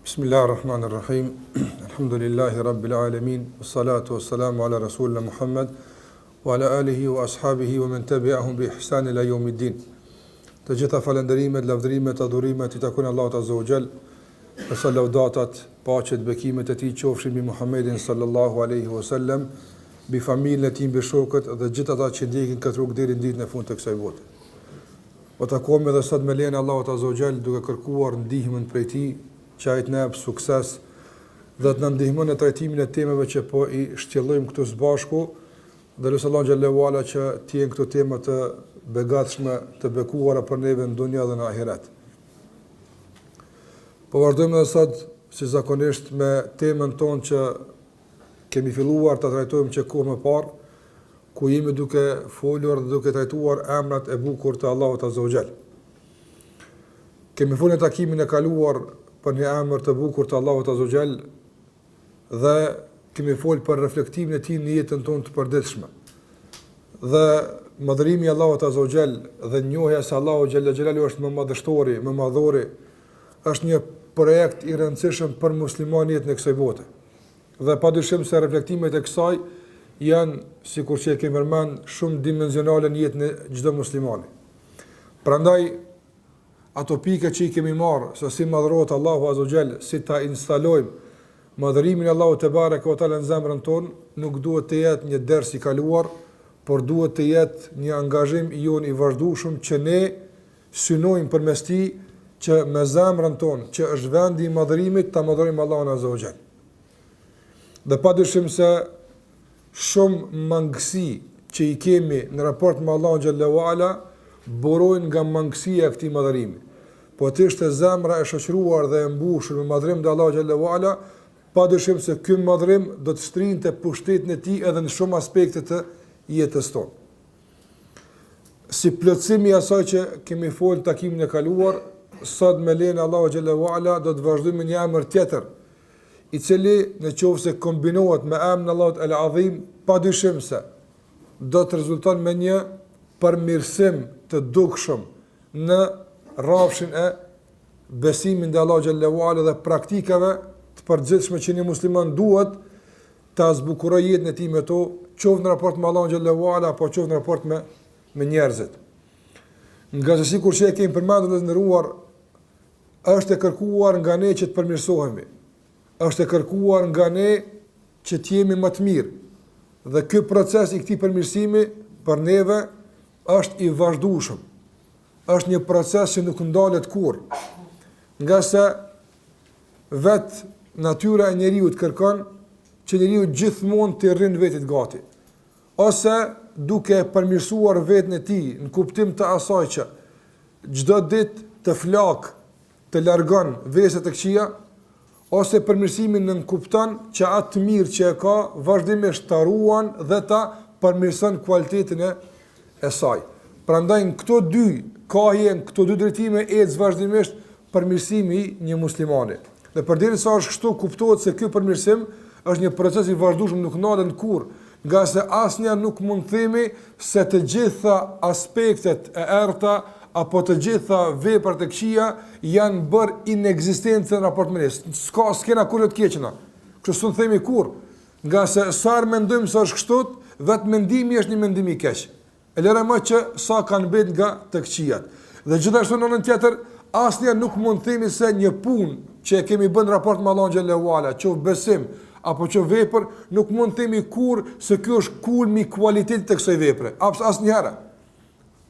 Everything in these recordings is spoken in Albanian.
Bismillahirrahmanirrahim. Alhamdulillahi rabbil alamin. Wassalatu wassalamu ala rasulina Muhammad wa ala alihi wa ashabihi wa man tabi'ahum bi ihsan ila yawmiddin. Të gjitha falënderimet, lavdërimet, adhurimet i takojnë Allahut Azza wa Jall. Salavatat, paqet, bekimet e tij qofshin mbi Muhammedin sallallahu alaihi wasallam, mbi familjen e tij, mbi shokët dhe gjithë ata që ndjekin këtë rrugë deri në ditën e fundit të kësaj bote. Po takojmë edhe sot me lejen e Allahut Azza wa Jall duke kërkuar ndihmën prej tij, që ai të na jap sukses dhe të na ndihmon në trajtimin e temave që po i shtjellojmë këtu së bashku, dhe lutem Allahun xhallahu ala që të jenë këto tema të begatshme, të bekuara për neve në dunja dhe në ahiret. Po vazhdojmë edhe sot, si zakonisht, me temën tonë që kemi filluar të trajtojmë që kohë më parë, ku jemi duke folur dhe duke trajtuar emrat e bukur të Allahut Azza wa Jall. Kemi folur në takimin e kaluar për një emër të bukur të Allahut Azza wa Jall dhe kemi folur për reflektimin e tij në jetën tonë të përditshme. Dhe madhërimi i Allahut Azza wa Jall dhe njohja se Allahu Xhalla Xhelalu është më madhështori, më madhori, është një projekt i rëndësishëm për muslimanin jetën e kësaj bote. Dhe padyshim se reflektimet e kësaj janë, sikur që e kemi përmend, shumë dimensionale në jetën e çdo muslimani. Prandaj ato pike që i kemi marrë, se si madhrohet Allahu Azza wa Jall, si ta instalojmë madhërimin e Allahut te bareke ve teala në zemrën tonë, nuk duhet të jetë një ders i kaluar, por duhet të jetë një angazhim i jonë i vazhdueshëm që ne synojmë përmes tij që me zemrën tonë, që është vendi i madhërimit, ta madhërojmë Allahun Azza wa Jall. Dhe padyshim se shumë mangësi që i kemi në raport me Allahun xhallahu ala burojnë nga mangësia e këtij madhërimi. Po të ishte zemra e shoqëruar dhe e mbushur me madhërim të Allahut xhallahu ala, padyshim se ky madhërim do të shtrinte pushtetin e tij edhe në shumë aspekte të jetës tonë. Si plotësimi i asaj që kemi folur takimin e kaluar, sot me lejen e Allahut xhallahu ala do të vazhdojmë me një emër tjetër, i cili nëse kombinohet me emrin e Allahut El Azim, padyshim se do të rezulton me një përmirësim të dukshëm në rrafshin e besimin te Allahu xhallahu ala dhe praktikave të përgjithshme që një musliman duhet ta zbukurojë jetën e tij me to, qoftë në raport me Allahun xhallahu ala apo qoftë në raport me njerëzit. Nga se sikur që e kemi përmendur dhe ndëruar, është e kërkuar nga ne që të përmirësohemi. Është e kërkuar nga ne që të jemi më të mirë. Dhe ky proces i këtij përmirësimi për neve është i vazhdueshëm. Është një proces që nuk ndalet kurrë. Nga se vetë natyra e njeriu të kërkon që njeriu gjithmonë të rrinë vetit gati. Ose duke përmirësuar vetën e tij në kuptim të asaj që çdo ditë të flak, të largon veset e këqija, ose përmirësimin në kupton që atë të mirë që e ka vazhdimisht ta ruan dhe ta përmirëson cilëtetin e saj. Prandaj në këto dy kahje, në këto dy drejtime ecë vazhdimisht përmirësimi i një muslimani. Dhe përderisa është kështu, kuptohet se ky përmirësim është një proces i vazhdueshëm, nuk ndalet kurrë, nga se asnjëherë nuk mund të themi se të gjitha aspektet e errta apo të gjitha veprat e këqija janë bërë inekzistente në raport me ne. S'kena kurrë të keqena. Kështu s'u themi kurrë, nga se sa mendojmë se është kështu, vetë mendimi është një mendim i keq. E lëre më që sa kanë mbet nga të këqijat. Dhe gjithashtu në anën tjetër, asnjëherë nuk mund të themi se një punë që e kemi bën raport me Allahun xhallahu ala, qoftë besim apo që vepër, nuk mund të themi kurrë se ky është kulmi i cilëtetit të kësaj vepre. Asnjëherë.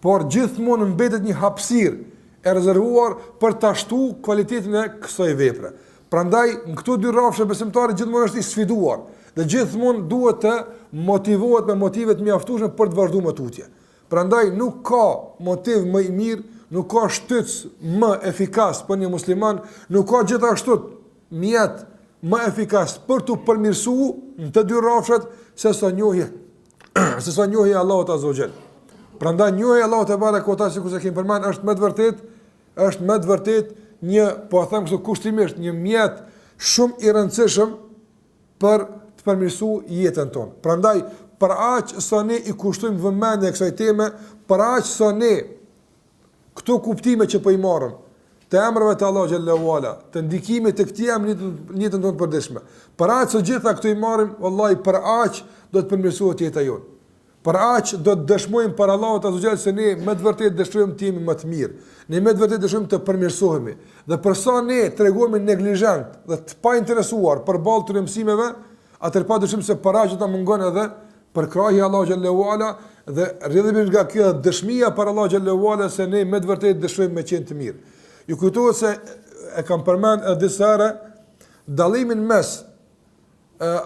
Por gjithmonë mbetet një hapësirë e rezervuar për ta shtuar cilëtetin e kësaj vepre. Prandaj në këto dy rrafshe besimtari gjithmonë është i sfiduar dhe gjithmonë duhet të motivohet me motive të mjaftueshme për të vazhduar me tutje. Prandaj nuk ka motiv më i mirë, nuk ka shtyc më efikas për një musliman, nuk ka gjithashtu mjet më efikas për të përmirësuar në të dy rrafshet se sa njohja e Allahut Azza wa Jall. Prandaj njohja e Allahut te barekuta, sikur se kemi përmend, është me të vërtet një, po them kështu kushtimisht, një mjet shumë i rëndësishëm për të përmirësuar jetën tonë. Prandaj për aq sa ne i kushtojmë vëmendje kësaj teme, për aq sa ne këto kuptime që po i marrëm të emrave të Allah xhallahu ala, të ndikimit të këtij emri në jetën tonë të përditshme. Për aq të gjitha këto i marrim, vallahi për aq do të përmirësohet jeta jonë. Për aq do të dëshmojmë për Allahut azza xhall se ne me të vërtetë dëshirojmë të jemi më të mirë. Ne me të vërtetë dëshirojmë të përmirësohemi. Dhe për sa ne tregojmë neglizhent dhe të pa interesuar për ballë të mësimeve, atëherë pa dyshim se për aq do ta mungon edhe për krahi Allah xhallahu ala dhe rrjedhimisht nga kjo dëshmia për Allah xhallahu ala se ne me të vërtetë dëshirojmë me qenë të mirë. Ju kujtohet se e kam përmend edhe disa herë dallimin mes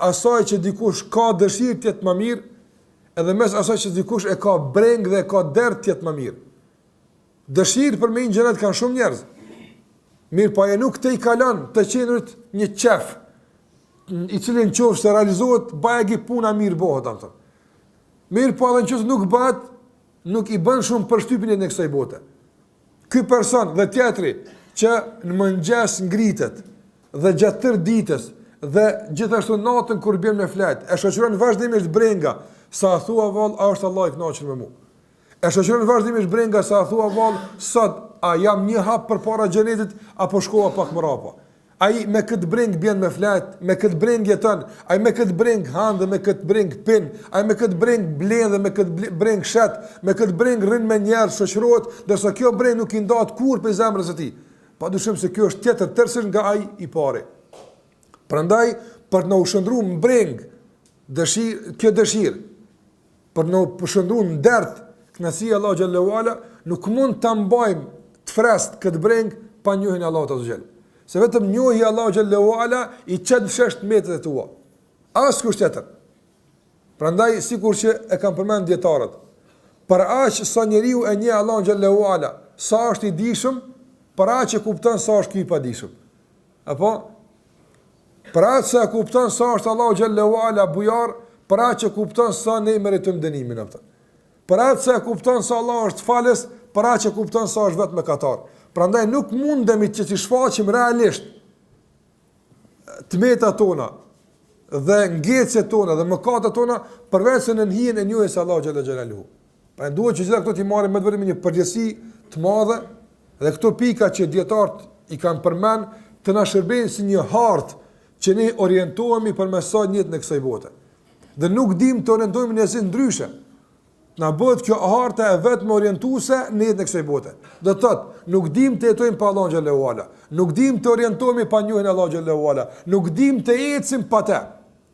asaj që dikush ka dëshirë të jetë më mirë edhe mes asaj që dikush e ka breng dhe e ka dert të jetë më mirë. Dëshirë për me në gjenet kanë shumë njerëz. Mirë pa e nuk të i kalon të qenërit një qef, i cilin qofë se realizohet, bajegi puna mirë bëhet, amëtën. Mirë pa dhe në qësë nuk bëhet, nuk i bën shumë për shtypin e në kësaj bote. Ky person dhe tjetri që në mëngjes ngritet dhe gjatë tërë ditës dhe gjithashtu natën kur bjem në flet, e shoqëron vazhdimisht brenga, sa thua vallë, a është Allah i kënaqur me mua. E shoqëron vazhdimisht brenga, sa thua vallë, sot a jam një hap përpara xhenetit apo shkova pak më rapa. Ai me këtë breng bjen me flet, me këtë breng jeton, ai me këtë breng han dhe me këtë breng pin, ai me këtë breng blen dhe me këtë breng shet, me këtë breng rrin me njerëz, shoqërohet, ndërsa kjo breng nuk i ndahet kurrë për zemrën e tij. Padyshim se kjo është tjetër tërësisht nga ai i pari. Prandaj për të na ushëndruar në breng kjo dëshirë, për në përshëndru në dert, kënasia Allah xhallahu ala, nuk mund të mbajmë të frest këtë breng pa njohin Allah të zgjel. Se vetëm njohi Allah xhallahu ala i qëtë fshesht metët e tua. Asë kush tjetër. Prandaj, sikur që e kam përmend djetarët, për aq sa njeriu e nje Allah xhallahu ala, sa është i dishëm, për aq e kupton sa është ky i padishëm. Apo? Për aq sa kupton sa është Allah xhallahu ala bujar, për aq që kupton sa ne meritojmë dënimin atë. Për aq që kupton sa Allah është falës, për aq që kupton sa është vetëm mëkatar. Prandaj nuk mundemi që të shfaqim realisht tmetat tona dhe ngecjet tona dhe mëkatet tona përveç se në hijen e njohjes së Allahu xhalla xhelaluhu. Pra duhet që gjitha këto të marrim me vetëm një përgjegjësi të madhe dhe këto pika që dietarët i kanë përmend të na shërbejnë si një hartë që ne orientohemi përmes saj në jetën e kësaj bote. Dhe nuk dim të orientojmë në asnjë ndryshe. Na bëhet kjo harta e vetëm orientuese në jetën e kësaj bote. Do të thotë, nuk dim të jetojmë pa Allahun xhallahu ala, nuk dim të orientohemi pa njohjen e Allahut xhallahu ala, nuk dim të ecim pa të.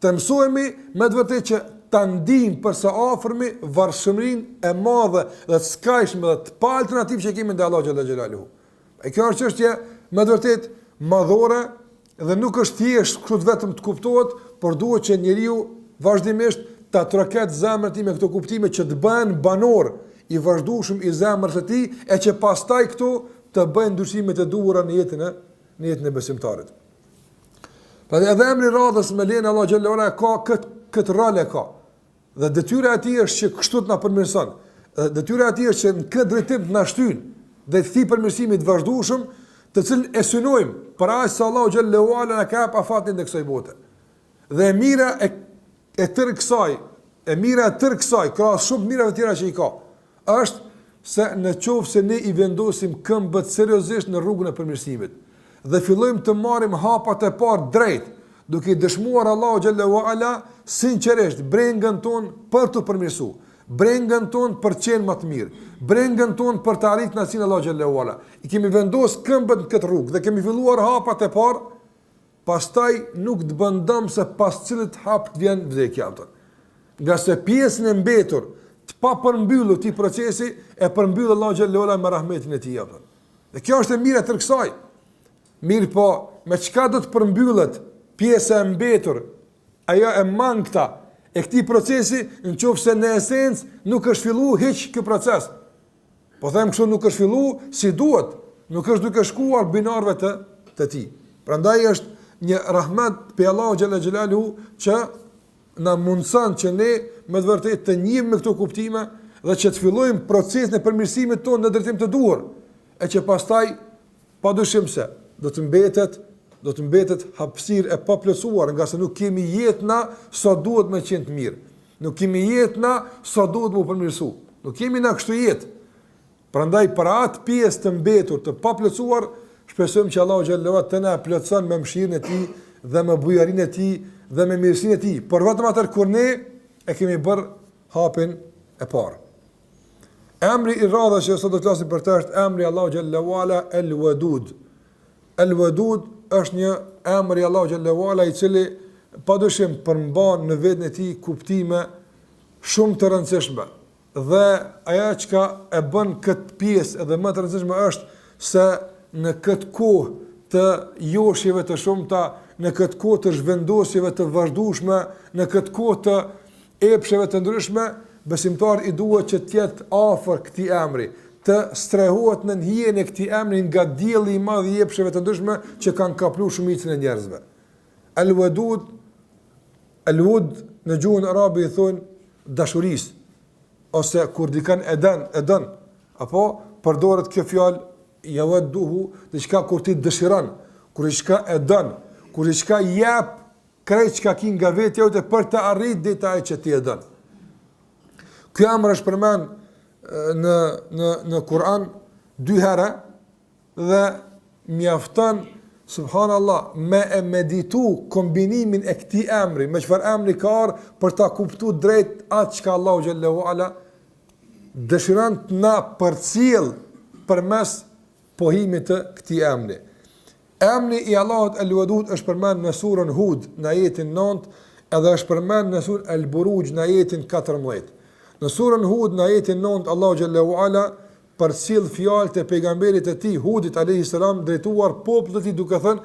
Të mësojmë me të vërtetë që ta ndim për së afërmi varfshmërinë e madhe dhe të skajshme dhe të pa alternativë që kemi ndaj Allahut xhallahu. E kjo është çështje me të vërtetë madhore dhe nuk është thjesht kështu vetëm të kuptohet, por duhet që njeriu vazhdimisht ta troket zemrën e me këto kuptime që të bëhen banor i vazhdueshëm i zemrës së tij e që pastaj këto të bëjnë ndryshimet e duhura në jetën e besimtarit. Prandaj edhe emri radhës me lejen e Allah xhallahu ala ka këtë rol e ka. Dhe detyra e tij është që kështu të na përmirëson. Detyra e tij është që në këtë drejtim të na shtyn dhe të thih përmirësimit të vazhdueshëm, të cilën e synojmë për aq sa Allah xhallahu ala na ka pa fatin në kësaj bote. Dhe e mira e tërë kësaj, krahas shumë mirave tjera që i ka, është se në qoftë se ne i vendosim këmbët seriozisht në rrugën e përmirësimit dhe fillojmë të marrim hapat e parë drejt, duke i dëshmuar Allahu xhallahu ala sinqerisht brengën tonë për të përmirësuar, brengën tonë për të qenë më të mirë, brengën tonë për të arritur kënaqësinë Allahu xhallahu ala. I kemi vendosur këmbët në këtë rrugë dhe kemi filluar hapat e parë. Pastaj nuk të bëndam se pas cilët hap të vjen vdekja atë. Nga se pjesën e mbetur të pa përmbyllur ti procesi e përmbyll Allahu xhallahu ala me rahmetin e tij atë. Dhe kjo është e mira tërë kësaj. Mirë po, me çka do të përmbyllet pjesa e mbetur, ajo e mangëta e këtij procesi, nëse në esencë nuk është filluar hiç ky proces. Po them kështu nuk është filluar si duhet, nuk është duke shkuar binarëve të tij. Prandaj është një rahmet pe Allahu xhalla xhelaluhu që na mundson që ne me të vërtetë të njihim me këto kuptime dhe që të fillojmë procesin e përmirësimit tonë në drejtim të duhur, e që pastaj padyshim se do të mbetet hapësirë e paplotësuar, nga se nuk kemi jetëna sa duhet me qenë të mirë. Nuk kemi jetëna sa duhet me u përmirësu. Nuk kemi na kështu jetë. Prandaj për atë pjesë të mbetur, të paplotësuar, shpresojmë që Allahu xhallahu ala të na plotëson me mëshirën e tij dhe me bujarinë e tij dhe me mirësinë e tij, por vetëm atë kur ne e kemi bërë hapin e parë. Emri i radhës që sot do të flasim për të është emri Allahu xhallahu ala El-Wadud. El-Wadud është një emër i Allahu xhallahu ala i cili padyshim përmban në vetën e tij kuptime shumë të rëndësishme. Dhe ajo që e bën këtë pjesë edhe më të rëndësishme është se në këtë kohë të joshjeve të shumta, në këtë kohë të zhvendosjeve të vazhdueshme, në këtë kohë të epsheve të ndryshme, besimtar i duhet që të jetë afër këtij emri, të strehohet në hijen e këtij emri nga dielli i madh i epsheve të ndryshme që kanë kapluar shumicën e njerëzve. Al-Wadud, Al-Wud në gjuhën arabe i thonë dashurisë, ose kur dikën e dën, apo përdoret kjo fjalë yawadduhu, diçka kur ti dëshiron, kur diçka e dën, kur diçka jep krejt çka ki nga vetja jote për të arritur dita ai që ti e dën. Ky emër është përmend në Kur'an 2 herë dhe mjafton subhanallahu me e meditu kombinimin e këtij emri, me çfarë emri ka ardhur për ta kuptuar drejt atë çka Allahu xhallahu ala dëshiron të na përcjell përmes pohimit të këtij emri. Emri i Allahut El-Wadud është përmend në surën Hud në ajetin 9 edhe është përmend në surën Al-Buruj në ajetin 14. Në surën Hud në ajetin 9 Allahu xhallahu ala përcjell fjalët e pejgamberit të tij Hudit alayhis salam drejtuar popullit të tij duke thënë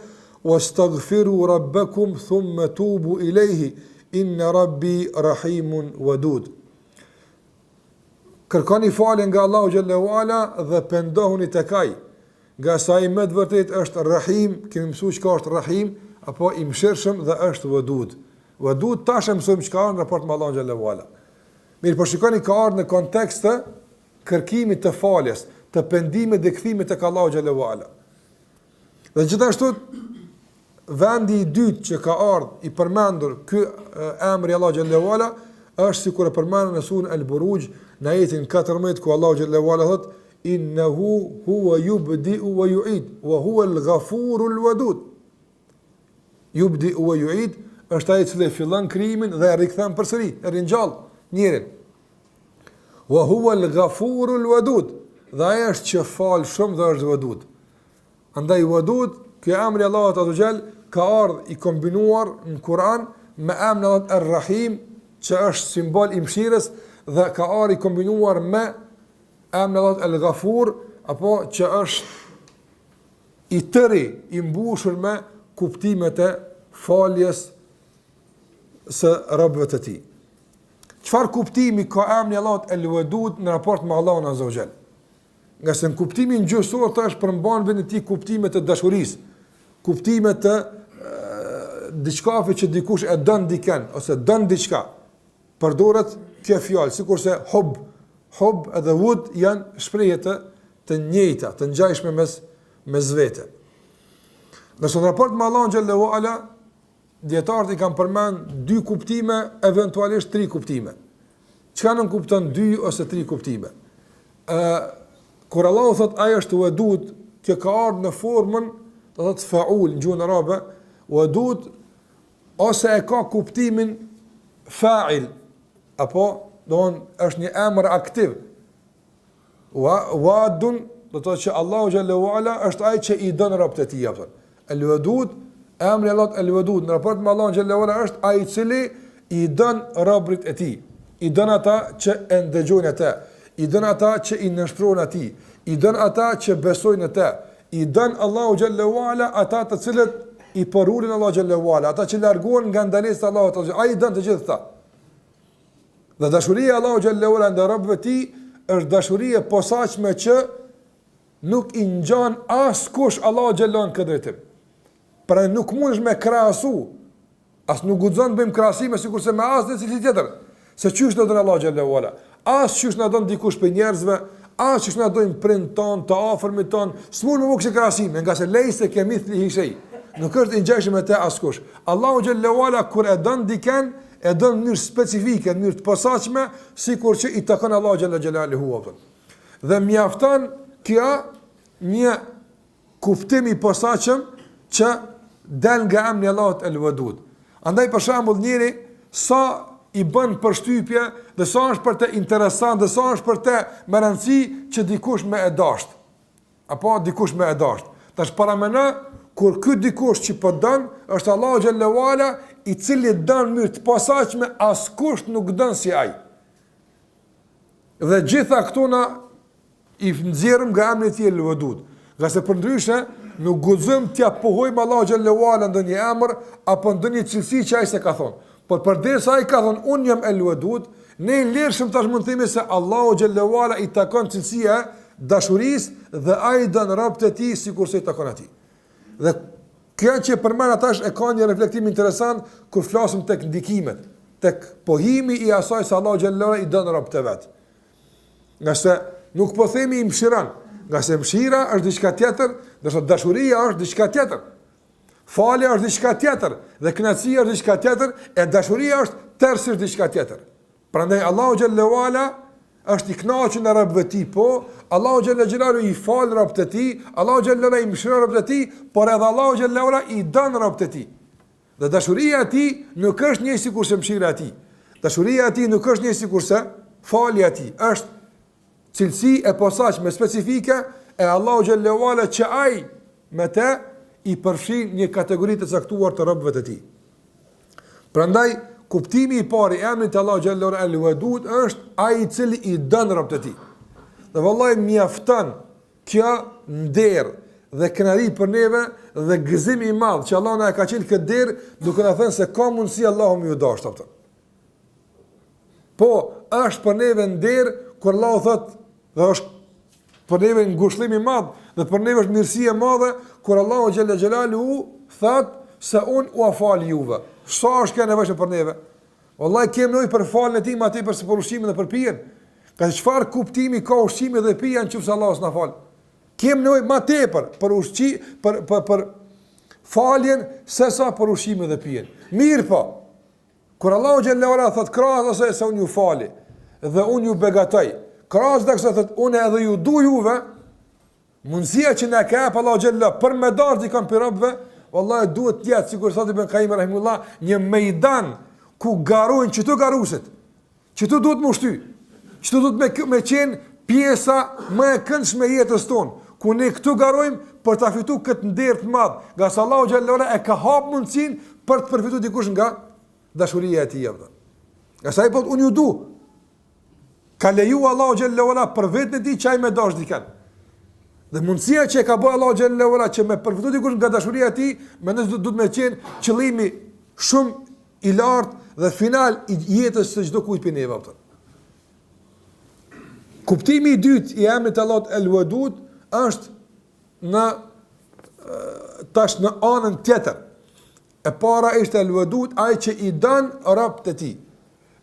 wastaghfiru rabbakum thumma tubu ilayhi inna rabbi rahimun wadud. Kërkoni falje nga Allahu xhallahu ala dhe pendohuni tek ai, nga sa i më të vërtet është Rahim, kemi mësuar çka është Rahim, apo i mëshirshëm dhe është Wadud. Wadud tash e mësojmë çka është në raport me Allahun xhallahu ala. Mirë, po shikoni ka ardhur në kontekst të kërkimit të faljes, të pendimit dhe kthimit tek Allahu xhallahu ala. Dhe gjithashtu vendi i dytë që ka ardhur i përmendur ky emri Allahu xhallahu ala është sikur e përmendur në surën Al-Buruj në ajetin 14 ku Allahu xhallahu ala thotë innahu huwa yubdi'u wa yu'id wa huwa al-ghafurul wadud. Yubdi'u wa yu'id është ai që fillon krijimin dhe e rikthen përsëri, e ringjall njërin. Wa huwa al-ghafurul wadud. Dhe ai është që fal shumë dhe është wadud. Andaj wadud, ky emri i Allahut azza xal ka ardhur i kombinuar në Kur'an me emrin Ar-Rahim, që është simbol i mëshirës, dhe ka ardhur i kombinuar me emri Allahut El-Ghafur, apo që është i tëri, i mbushur me kuptimet e faljes së robëve të tij. Çfarë kuptimi ka emri Allahut El-Wadud në raport me Allahun azza xal? Nga se në kuptimin gjuhësor të është përmban vetë ti kuptimet të dashurisë, kuptimet të diçkafe që dikush e dën dikën ose dën diçka. Përdoret kjo fjalë, sikurse hub edhe wud janë shprehje të njëjta, të ngjashme mes vete. Nëse në raport me Allahun xhallahu ala, dietarët i kanë përmend 2 kuptime, eventualisht 3 kuptime. Çka nuk kupton 2 ose 3 kuptime? Kur Allahu thot ai është wadud, që ka ardhur në formën do të thotë faul në gjuhën arabe, wadud ose e ka kuptimin fa'il, apo është një emër aktiv. Wadun do të thotë që Allahu xhallahu ala është ai që i don robët e tij apo. El-Wadud, emri Allahut El-Wadud në raport me Allahun xhallahu ala është ai i cili i don robërit e tij. I don ata që e ndëgjojnë atë, i don ata që i nështrojnë atij, i don ata që besojnë atë, i don Allahu xhallahu ala ata të cilët i porulin Allahu xhallahu ala, ata që largohen nga ndalesat e Allahut, ai i don të gjithë ata. Dhe dashuria e Allahu xhallahu ala ndaj robëve të tij është dashuri e posaçme që nuk i ngjan askush Allahu xhallahu në këtë drejtim. Pra nuk mundesh me krahasu, as nuk guxon të bëjmë krahasime sikurse me asnjë cilësi tjetër. Se çysh do të Allahu xhallahu ala, as çysh na don dikush për njerëzve, as çysh na don prind ton, të afërmit ton, s'mund më bëj krahasime, nga se lejse ke mithli shej. Nuk është i ngjashëm me të askush. Allahu xhallahu ala kur e don dikën, e don në mënyrë specifike, në mënyrë të posaçme, sikur që i takon Allahu xhallahu xhelaluhu. Dhe mjafton kjo një kuptimi i posaçëm që del nga emri Allahut El-Wadud. Andaj për shembull njëri sa i bën përshtypje dhe sa është për të interesant dhe sa është për të me rëndësi që dikush me e dasht. Apo dikush me e dasht. Tash paramendë kur ky dikush që po don është Allahu xhallahu ala i cili don mirë të posaçme, askush nuk don si ai. Dhe gjitha këto na i nxjerrim nga emri i tij El-Wadud. Nga se përndryshe nuk guxojmë t'ia pohojmë Allahu xhallahu ala ndonjë emër apo ndonjë cilësi që ai se ka thonë. Por përderisa ai ka thonë unë jam El-Wadud, ne lirshëm tash mund të themi se Allahu xhallahu ala i takon cilësia dashurisë dhe ai don robët e tij sikurse i takon atij. Dhe kjo që përmend atash e ka një reflektim interesant kur flasim tek ndikimet, tek pohimi i asaj se Allahu xhallahu ala i don robët e vet. Nga se nuk po themi i mshiran, nga se mshira është diçka tjetër, ndërsa dashuria është diçka tjetër. Falja është diçka tjetër dhe kënaqësia është diçka tjetër, e dashuria është tërësisht diçka tjetër. Prandaj Allahu xhallahu ala është i kënaqur në robët e tij, po Allahu xhallahu ala i fal robët e tij, Allahu xhallahu ala i mëshiron robët e tij, por edhe Allahu xhallahu ala i don robët e tij. Dhe dashuria e tij nuk është një sikurse mëshira e tij. Dashuria e tij nuk është një sikurse falja e tij. Është cilësi e posaçme specifike e Allahu xhallahu ala që ai me të i përfshin një kategori të caktuar të robëve të tij. Prandaj kuptimi i parë i emrit të Allahu xhallahu ala El-Wadud është ai i cili i don robët e tij. Dhe vallahi mjafton kjo nder dhe kënaqësi për neve dhe gëzim i madh që Allah na e ka qenë këtë der, duke na thënë se ka mundësi Allahu më ju dashur atë. Po, është për neve nder kur Allahu thotë dhe është për neve ngushëllim i madh dhe për neve është mirësi e madhe kur Allahu xhalla xhelalu thotë se unë u afal juve. Sa është kjo nevojë për neve? Wallahi kemi nevojë për falën e tij, më tepër se për ushqimin dhe për pijen. Ka çfarë kuptimi ka ushqimi dhe pija nëse Allahu s'na fal? Kemi nevojë më tepër për faljen sesa për ushqimin dhe pijen. Mirë po. Kur Allahu xhallahu ala thot krahas ose se unë ju fali dhe unë ju begatoj. Krahas dhe se thot unë edhe ju du juve, mundësia që na ka hap Allahu xhallahu për me darë kanë për robëve, wallahi duhet të jetë sikur thot Ibn Qayyim rahimullah, një mejdan ku garojnë çto garuset. Çto duhet më ushty. Çto duhet me qenë pjesa më e këndshme e jetës tonë, ku ne këtu garojmë për ta fituar këtë nder të madh, nga sa Allahu xhallahu ala e ka hap mundsinë për të përfituar dikush nga dashuria e tij. Nga sa i po unë ju du. Ka leju Allahu xhallahu ala për vetën e tij çaj me dash dikën. Dhe mundësia që ka bëu Allahu xhallahu ala që me përfituar dikush nga dashuria e tij, mendoj se duhet me qenë qëllimi shumë i lartë dhe final i jetës së çdo kujt për neve. Kuptimi i dytë i emrit Allahut El-Wadud është tash në anën tjetër. E para ishte El-Wadud, ai që i don robët e tij.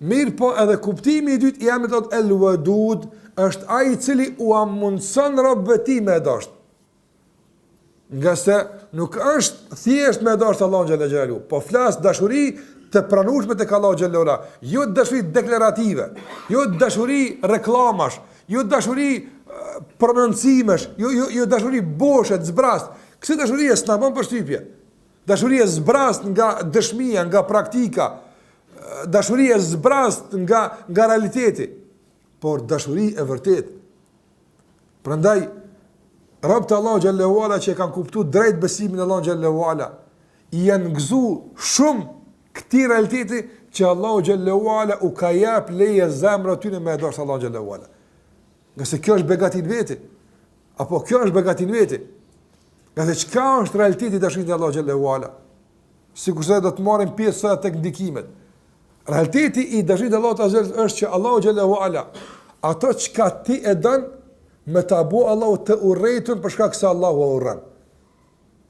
Mirë po edhe kuptimi i dytë i emrit Allahut El-Wadud është ai i cili u amundson robëve të tij me dash. Nga se nuk është thjesht me dash Allahu xhallahu xhelalu, po flas dashuri të pranueshme tek Allahu xhallahu ala, jo dashuri deklarative, jo dashuri reklamash, jo dashuri prononcimesh, jo dashuri boshe, zbrast. Kësaj dashurie s'na bën përshtypje. Dashuria zbrast nga dëshmia, nga praktika. Dashuria zbrast nga realiteti. Por dashuri e vërtet. Prandaj robët e Allahu xhallahu ala që kanë kuptuar drejt besimin e Allahu xhallahu ala, i janë gëzu shumë këtij realiteti që Allahu xhallahu ala u ka jap leje zemrës tyre me dash Allahu xhallahu ala. Nga se kjo është begatin veti. Apo kjo është begatin veti. Nga se çka është realiteti i dashurisë e Allahu xhallahu ala? Sikurse do të marrim pjesë tek ndikimet. Realiteti i dashurisë e Allahut është që Allahu xhallahu ala ato çka ti e don me ta bu Allahu të urrejtun për shkak se Allahu e urren.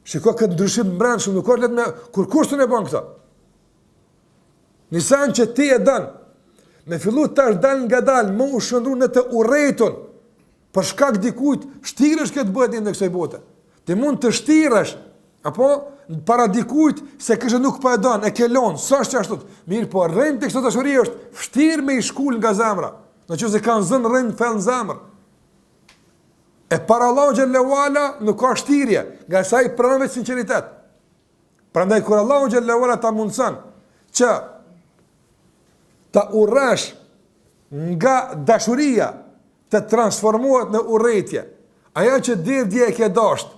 Shiko këtë ndryshim brendshëm, nuk është me kur kushtun e bën këtë. Nisan që ti e don me fillu tash dal nga dal, më u shëndru në të urrejtun, për shkak dikujt, shtiresh këtë bëhet në kësaj bote. Ti mund të shtiresh, apo, para dikujt, se kështë nuk pa e don, e ke lonë, sa është që ashtu, mirë, po rrënd të kështë dashuri është, fshtirë me i shkull nga zemra, në që se kanë zënë rrënd fell në zemrë. E para Allahu xhallahu ala nuk ka shtirje, nga sa i pranon me sinqeritet. Prandaj kur Allahu xhallahu ala ta mundson që ta urresh nga dashuria të transformohet në urrëtie, ajo që dje e ke dasht,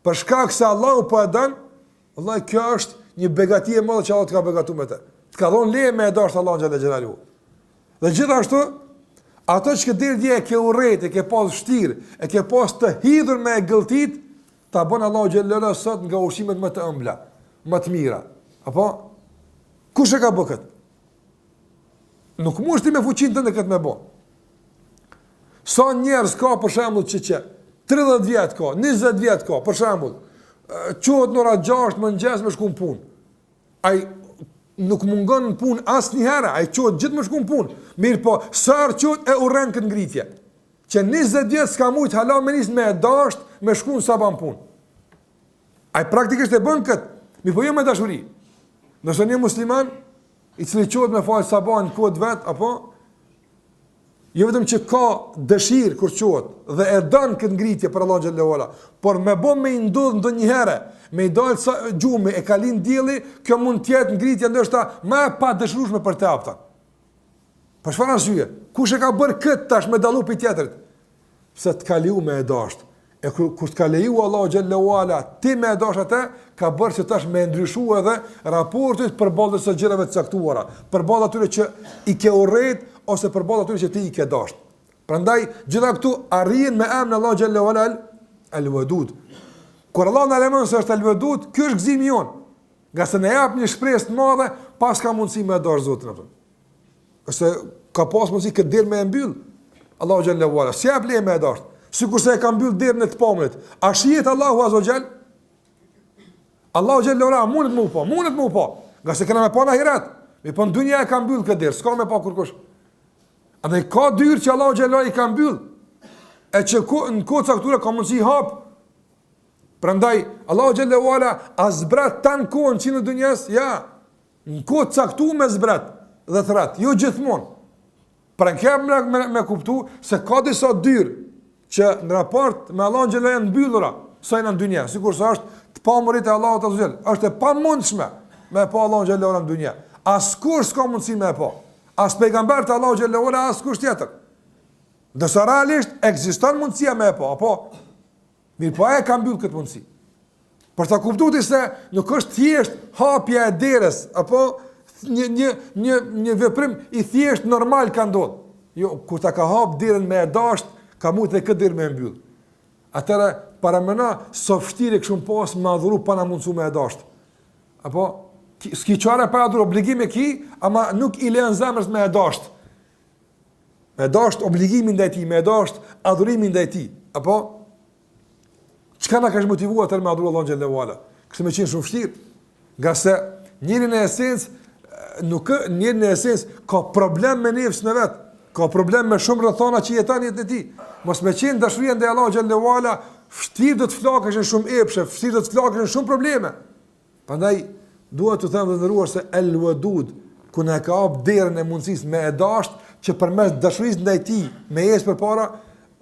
për shkak se Allahu po e don, vallahi kjo është një begati e madhe që Allah të ka begatuar me të. Të ka dhënë leje me e dasht Allahu xhallahu xhelalu. Dhe gjithashtu ato që dje e ke urrëti, e ke pas vështirë, e ke pas të hidhur me gëlltit, ta bën Allahu xhallahu sot nga ushqimet më të ëmbla, më të mira. Apo kush e ka bë këtë? Nuk mund ti me fuqinë tënde këtë me bë. Sa njerëz ka për shembull që 30 vjet ka, 20 vjet ka, për shembull, qohet në ora 6 mëngjes me shku në punë. Ai nuk mungon në punë asnjëherë, ai qohet gjithë me shku në punë. Mirë po, sa qohet e urren këtë ngritje. Që 20 vjet s'ka mujt hala me nis me dasht me shku në sabah në punë. Ai praktikisht e bën këtë, mirë po jo me dashuri. Nëse një musliman i cili qohet me fal sabah në kohë vet, apo jo vetëm që ka dëshirë kur qohet dhe e don këtë ngritje për Allahun xhallahu ala, por me bë me i ndodh ndonjëherë, me i dalë sa gjumë e kalin dielli, kjo mund të jetë ngritje ndoshta më e pa dëshirueshme për të hapta. Për çfarë arsye? Kush e ka bërë këtë tash me dallu pi tjetrit? Pse të ka leju me e dasht. E kur të ka leju Allahu xhallahu ala ti me e dasht atë, ka bërë që tash me ndryshuar edhe raportet përballë së gjërave të caktuara, përballë atyre që i ke urrejt ose përballë atyre që ti i ke dasht. Prandaj gjitha këtu arrin me emrin Allahu xhallahu ala al-Wadud. Kur Allah na lemon se është al-Wadud, ky është gëzimi jon. Nga se na jap një shpresë të madhe, pas ka mundësi me dash Zotin atë. Ose ka pas mundësi këtë derë me e mbyll. Allahu xhallahu ala, si jap leje me dash. Sikurse e ka mbyll derën e të pamrit. A shihet Allahu azza xhall? Allahu xhallahu ala mundet më u pa. Nga se kena me pa në ahiret. Me po në dunja e ka mbyll këtë derë, s'ka me pa kurkush. Andaj ka dyrë që Allahu xhallahu ala i ka mbyll. E që në kohë caktuara ka mundësi hap. Prandaj Allahu xhallahu ala azbrat tan kohën që në dunjas, ja, në kohë caktuar me zbrat dhe thrat, jo gjithmonë. Pra në me kuptu se ka disa dyrë që në raport me Allahun xhallahu ala mbyllura, sa në dunja, sikur se është të pamurit e Allahut azza xhall, është e pamundshme me pa Allahun xhallahu ala në dunja. Askush s'ka mundësi me pa. As pejgamberi të Allahu xhallahu ala, as kush tjetër. Dësa realisht ekziston mundësia me pa, apo mirë po e ka mbyll këtë mundësi. Për ta kuptuar se nuk është thjesht hapja e derës, apo një veprim i thjesht normal ka ndodhur. Jo, kur ta ka hap derën me dasht, ka mujtë dhe këtë derë me mbyll. Atëra para mëna so vështirë kështu pas me adhuru pa na mundsu me dasht. Apo s'ki çfarë pa adhuru obligime ki, ama nuk i lën zemrës me dasht. Me dasht obligimin ndaj tij, me dasht adhurimin ndaj tij. Apo çka na ka motivuar të me adhuru Allahun xhallahu ala? Kështu më qenë shumë vështirë. Nga se njëri në esencë ka problem me nefsin e vet, ka problem me shumë rrethana që jeton jetën e tij. Mos më qenë dashuria ndaj Allahut xhallahu ala, vështirë do të flakëshin shumë epshe, vështirë do të flakëshin shumë probleme. Prandaj duhet të them të ndëruar se el-Wadud, ku na ka hap derën e mundësisë me e dasht që përmes dashurisë ndaj tij me ecë përpara,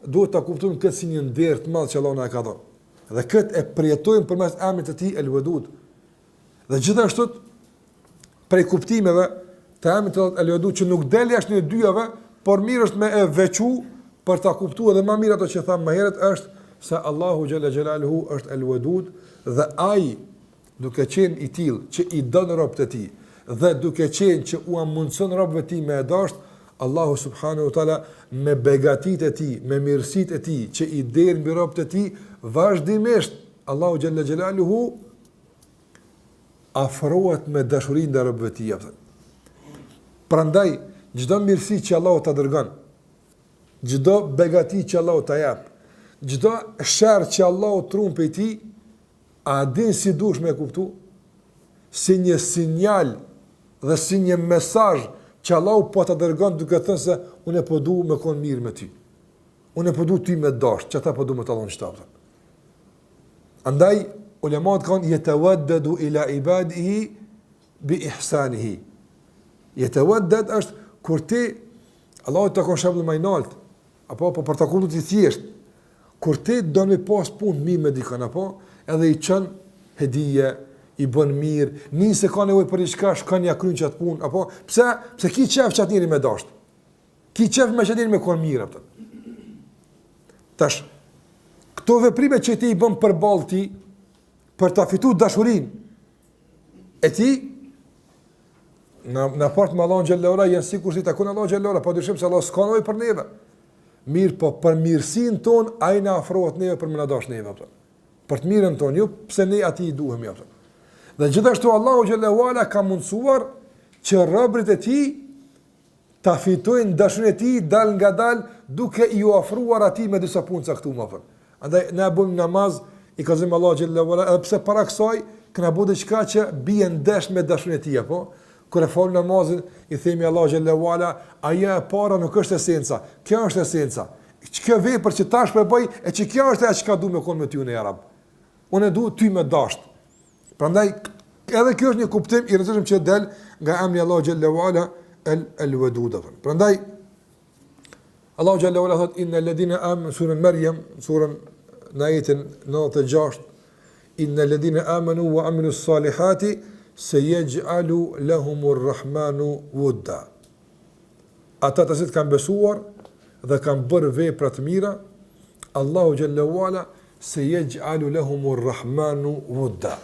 duhet ta kuptojmë këtë si një nder të madh që Allahu na ka dhënë. Dhe këtë e përjetojmë përmes emrit të tij el-Wadud. Dhe gjithashtu prej kuptimeve të emrit të el-Wadud që nuk del jashtë në dyjave, por mirë është me e veçu për ta kuptuar dhe më mirë ato që tham më herët është se Allahu xhalla xhelaluhu është el-Wadud dhe ai duke qenë i tillë që i don robët e tij dhe duke qenë që u mundson robëve të tij me dasht, Allahu subhanahu wa taala me begatitë e tij, me mirësitë e tij që i der mbi robët e tij, vazhdimisht Allahu xhalla xhelaluhu afrohet me dashurinë ndaj robëve të tij. Prandaj çdo mirësi që Allahu ta dërgon, çdo begati që Allahu ta jap, çdo sherr që Allahu trun pe ti, a din si dush me kuptu? Si një sinjal dhe si një mesazh që Allahu po ta dërgon duke thënë se unë po du me kon mirë me ty. Unë po du ty me dasht, që ata po du me të Allahun shtapta. Andaj ulemat kanë yatawaddadu ila ibadihi bi ihsanihi. Yatawaddad është kur ti Allahu të kon shembull më i nalt, apo po për ta kuptuar ti thjesht, kur ti do me pas punë mirë me dikon apo, edhe i çon hedije, i bën mirë, nëse ka nevojë për diçka, shkon ja kryen çat punë, apo pse ki qef çat njëri me dasht. Ki qef me çat me kon mirë apo. Tash këto veprime që ti i bën përballë ti për ta fituar dashurinë e ti në part me Allahun xhallahu ala janë sikur si takon Allahu xhallahu ala, po dyshim se Allah s'ka nevojë për neve. Mirë, po për mirësinë ton ai na afrohet neve për më na dash neve apo. Për të mirën ton, jo pse ne atij i duhemi apo. Dhe gjithashtu Allahu xhallahu ala ka mundsuar që robërit e tij ta fitojnë dashurinë e tij dal nga dal duke i ofruar atij me disa punë caktuar apo. Andaj na bëjmë namaz i ka zëmë Allahu xhallahu ala, edhe pse para kësaj kena bëu diçka që bie ndesh me dashurinë e tij apo. Kur e fal namazin i themi Allahu xhallahu ala, ajo e para nuk është esenca. Kjo është esenca. Kjo vepër që tash po bëj e që kjo është ajo që du me kon me ty në ja Rab. Unë du ty me dasht. Prandaj edhe kjo është një kuptim i rëndësishëm që del nga emri Allahu xhallahu ala el-Wadud. Prandaj Allahu xhallahu ala thot innal ladina amanu surën Maryam, surën në ajetin 96, innal ladina amanu wa amilus salihati se yaj'alu lahumur rahmanu wudda. Ata të cilët kanë besuar dhe kanë bërë vepra të mira, Allahu xhallahu ala se yaj'alu lahumur rahmanu wudda.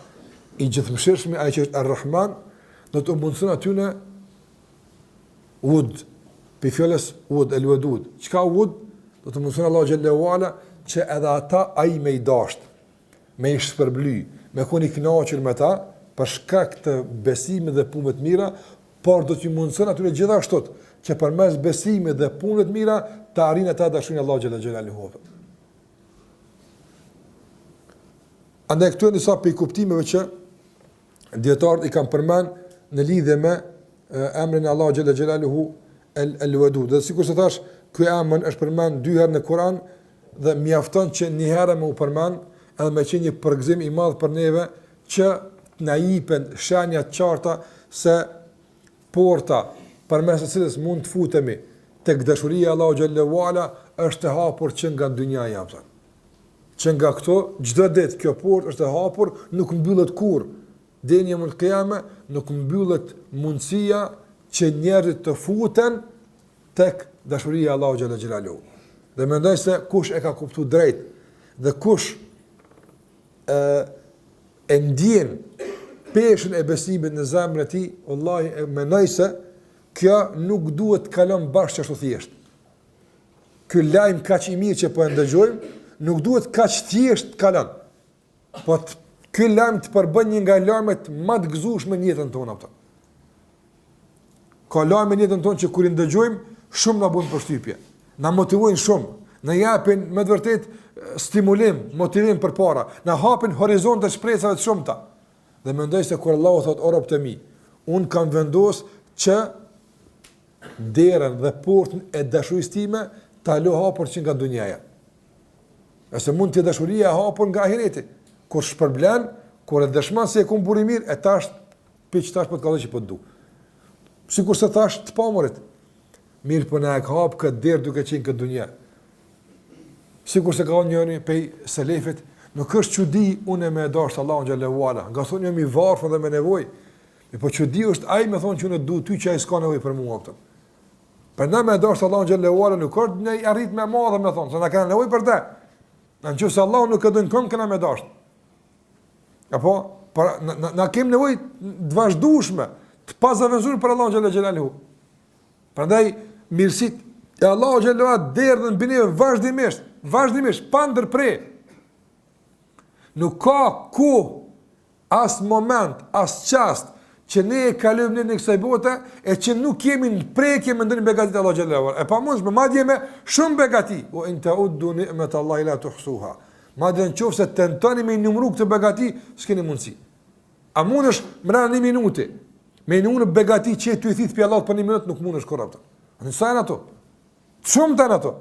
I gjithëmshirshmi ai që është Ar-Rahman do të mundson aty në wud, pe fjalës wud el-Wadud. Çka wud? Do të mundson Allahu xhallahu ala që edhe ata ai me i dasht, me i shpërbly, me koni kënaqur me ta, për shkak të besimit dhe punëve të mira, por do t'ju mundson atyre gjithashtu që përmes besimit dhe punëve të mira të arrijnë ata dashurinë Allahu xhallahu xhelaluhu. Andaj këtu janë disa pikuptimeve që dietarët i kanë përmend në lidhje me emrin Allahu xhallahu xhelaluhu el-Wadud. Dhe sikur se thash, ky emër është përmend 2 herë në Kur'an dhe mjafton që një herë më u përmend edhe me qenë një përgëzim i madh për neve që na jipen shenja të qarta se porta përmes së cilës mund të futemi tek dashuria e Allahu xhallahu ala është e hapur që nga dynjaja apo. Që nga këto çdo ditë kjo portë është e hapur, nuk mbyllet kurrë. Deri në Qiyame nuk mbyllet mundësia që njerëzit të futen tek dashuria e Allahu xhallahu xhelalu. Dhe mendoj se kush e ka kuptuar drejt dhe kush e ndjen peshën e besimit në zemrën e tij, wallahi e mendoj se kjo nuk duhet të kalon bashkë ashtu thjesht. Ky lajm kaq i mirë që po e ndëgjojmë, nuk duhet kaq thjesht të kalon. Po ky lajm të përbën një nga lajmet më të gëzueshme në jetën tonë apo. Ka lajme në jetën tonë që kur i ndëgjojmë, shumë na bën përshtypje. Na motivojnë shumë, na japin me të vërtet stimulim, motivim përpara, na hapin horizonte shpresave të shumta. Dhe mendoj se kur Allahu thot o rob të mi, un kam vendosur që derën dhe portën e dashurisë time ta lë hapur që nga dunjaja. Ase mund të dashuria e hapur nga ahireti, kur shpërblen, kur e dëshmon se e kum burë mirë, e tash piç tash po të kallë që po du. Sikur se tash të pamurit, mirë po na e ka hap këtë derë duke qenë këtë dunja. Sikur se ka njëri pej selefit, nuk është çudi unë me dash Allahun xhallahu ala, nga thonë jam i varfër dhe me nevojë. Po çudi është ai më thonë që unë du ty që ai s'ka nevojë për mua këtë. Për na me dash Allahun xhallahu ala nuk është ne arrit me madhe më thonë, se na kanë nevojë për të. Nëse Allahu nuk e don kënd këna me dash. Apo na kem nevojë të vazhdueshme, të pazavendosur për Allahun xhallahu xhelalu. Prandaj mirësit e Allahu xhallahu derdhën mbi ne vazhdimisht pa ndërprer. Nuk ka ku, as moment, as qast, që ne e kalojmë në kësaj bote, e që nuk kemi në prekje me ndonjë begati të Allahu xhallahu. E pa mundshme, madje me shumë begati. O in ta'uddu ni'mat Allahi la tuhsuha. Madje nëse tentoni me numëru këtë begati, s'keni mundësi. A mundesh mbrana 1 minuti? Me numër begati që ty i thith për Allah për 1 minutë nuk mundesh korrapta. Në sa janë ato? Shumë të janë ato.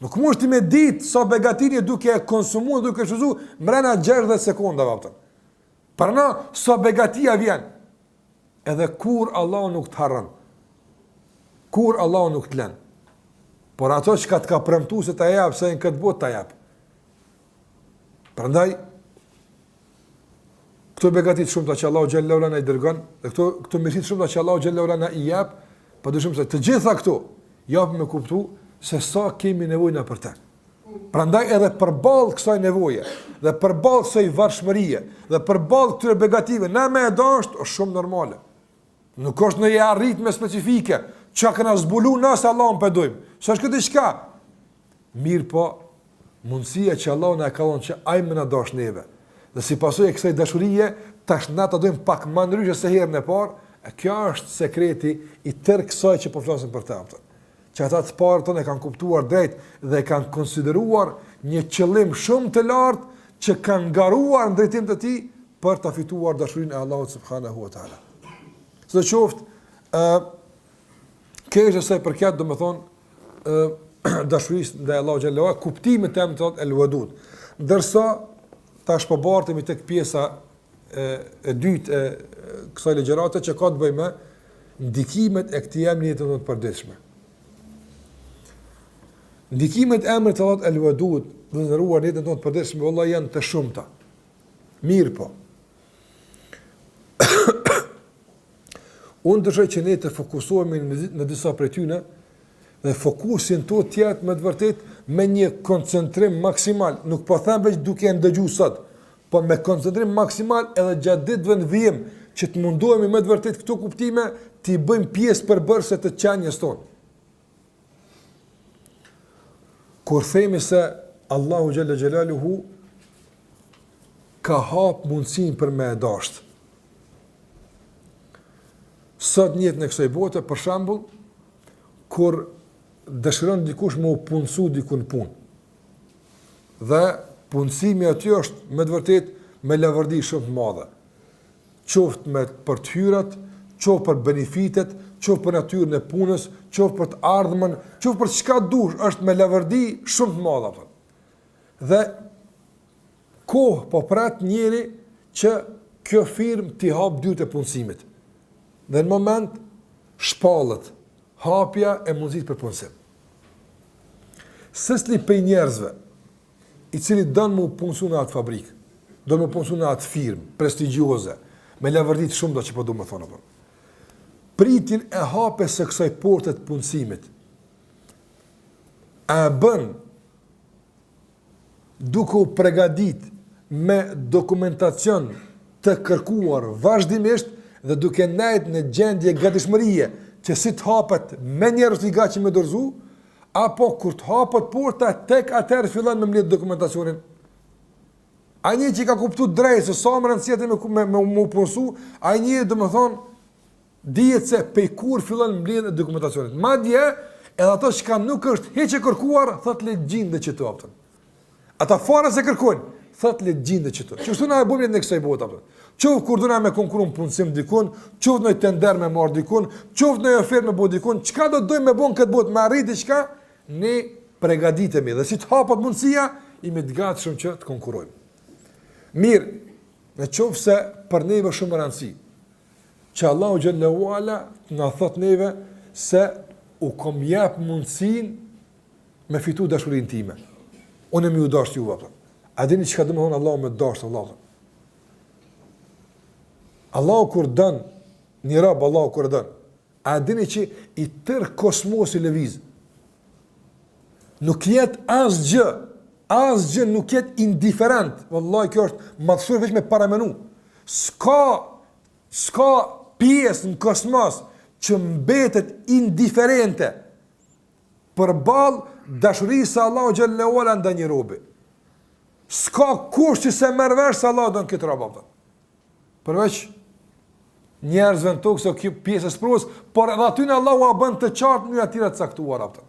Nuk mundesh ti me ditë sa begatini duke e konsumuar, duke shuzu mbrana 60 sekonda vapta. Parna sa begatia vjen. Edhe kur Allah nuk të harran. Kur Allah nuk të lën. Por ato që ka të ka premtu se ta jap, se në këtë botë ta jap. Prandaj këto begatit shumëta që Allahu xhallahu ala na I dërgon, dhe këto mirësi shumëta që Allahu xhallahu ala na I jep, padyshim se të gjitha këto japim me kuptu se sa kemi nevojë na për të. Prandaj edhe përballë kësaj nevoje, dhe përballë kësaj varfshmërie, dhe përballë këtyre begative, na më e dashur është shumë normale. Nuk është në arritme specifike, çka kanë zbulu nëse Allahun pedojmë. S'është këtë diçka. Mirë po, mundësia që Allahu na ka dhënë që ai më na dash neve. Dhe si pasojë e kësaj dashurie, tash na ta dojmë pak më ndryshe se herën e parë, e kjo është sekreti I tërë kësaj që po flasim për të. Që ata të parë tonë e kanë kuptuar drejt dhe kanë konsideruar një qëllim shumë të lartë që kanë garuar në drejtim të tij për të fituar dashurinë e Allahut subhanahu wa taala. Së qoftë, kjo është sa I përket, domethënë, dashurisë ndaj Allahut xhallahu ala, kuptimin e thotë el-wadud. Ndërsa tash po bartemi tek pjesa e dytë e kësaj ligjërate që ka të bëjë me ndikimet e këtij emri të përditshme. Ndikimet e emrit të Allahut el-wadud, dhe ndëruar në jetën tonë të përditshme, vallahi janë të shumta. Mirë po. Unë dëshoj që ne të fokusohemi në disa prej tyre dhe fokusin të tjetë me të vërtet me një koncentrim maksimal, nuk po them veç duke e ndëgju sot, po me koncentrim maksimal edhe gjatë ditëve në vijim që të mundohemi me të vërtet këto kuptime të I bëjmë pjesë përbërëse të qenjes tonë. Kur themi se Allahu xhalla xhelaluhu ka hap mundësinë për me e dashur. Sot njët në kësaj bote, për shembull, kur dëshiron dikush me u punësu dikun punë. Dhe punësimi aty është me të vërtet me lavërdi shumë të madhe. Qoftë me për të hyrat, qoftë për benefitet, qoftë për natyrën e punës, qoftë për të ardhmen, qoftë për çka dush, është me lavërdi shumë të madhe. Dhe kohë po prat njëri që kjo firmë t'i hap dyert e punësimit. Dhe në moment shpallët hapja e mundësit për punësim. Sësli për njerëzve I cili dënë mu punësu në atë fabrikë, dënë mu punësu në atë firmë, prestigjioze, me lavërdit shumë do që po du më thonë. Pritin e hape së kësaj portet punësimit, e bën duke u pregadit me dokumentacion të kërkuar vazhdimisht dhe duke nejt në gjendje gatishmërie që si të hapet me njerëz I gatshëm me dorëzu, apo kur të hapet porta tek atëherë fillon me mbledh dokumentacionin. Ai një që ka kuptuar drejt se sa më rëndësishme me punësu, ai një domethënë dihet se pe kur fillon mbledhja e dokumentacionit. Madje edhe ato që nuk është hiç e kërkuar, thotë le gjinde që të hapten. Ata fare se kërkojnë, thotë le gjinde që të. Çështu na e bëjmë në kësaj bote apo. Qoftë kur dona me konkurum punësim dikun, qoftë në tender me marr dikun, qoftë në ofertë me bë dikun, çka do dojmë me bën këtë botë, me arrit diçka, ne përgatitemi dhe si të hapet mundësia, jemi të gatshëm që të konkurrojmë. Mirë, në qoftë se për neve shumë rëndësi, që Allahu xhallahu ala na thot neve se u kom jap mundësinë me fitu dashurinë time. Unë më u dash ju apo. A dini çka do të thonë Allahu më dash Allahu? Allahu kur dën, një rab Allahu kur dën, a dini që I tërë kosmosi lëviz, nuk jetë asgjë nuk jetë indiferent, vallahi kjo është madhëshur veç me paramenu, s'ka pjesë në kosmos që mbetet indiferente përballë dashurisë së Allahu xhallahu ala ndaj një robi. S'ka kush që se merr vesh se Allahu don këtë rob. Përveç njerëzve në tokë se kjo pjesë e sprovës, por edhe aty në Allahu a bën të qartë në atyra të caktuara ato.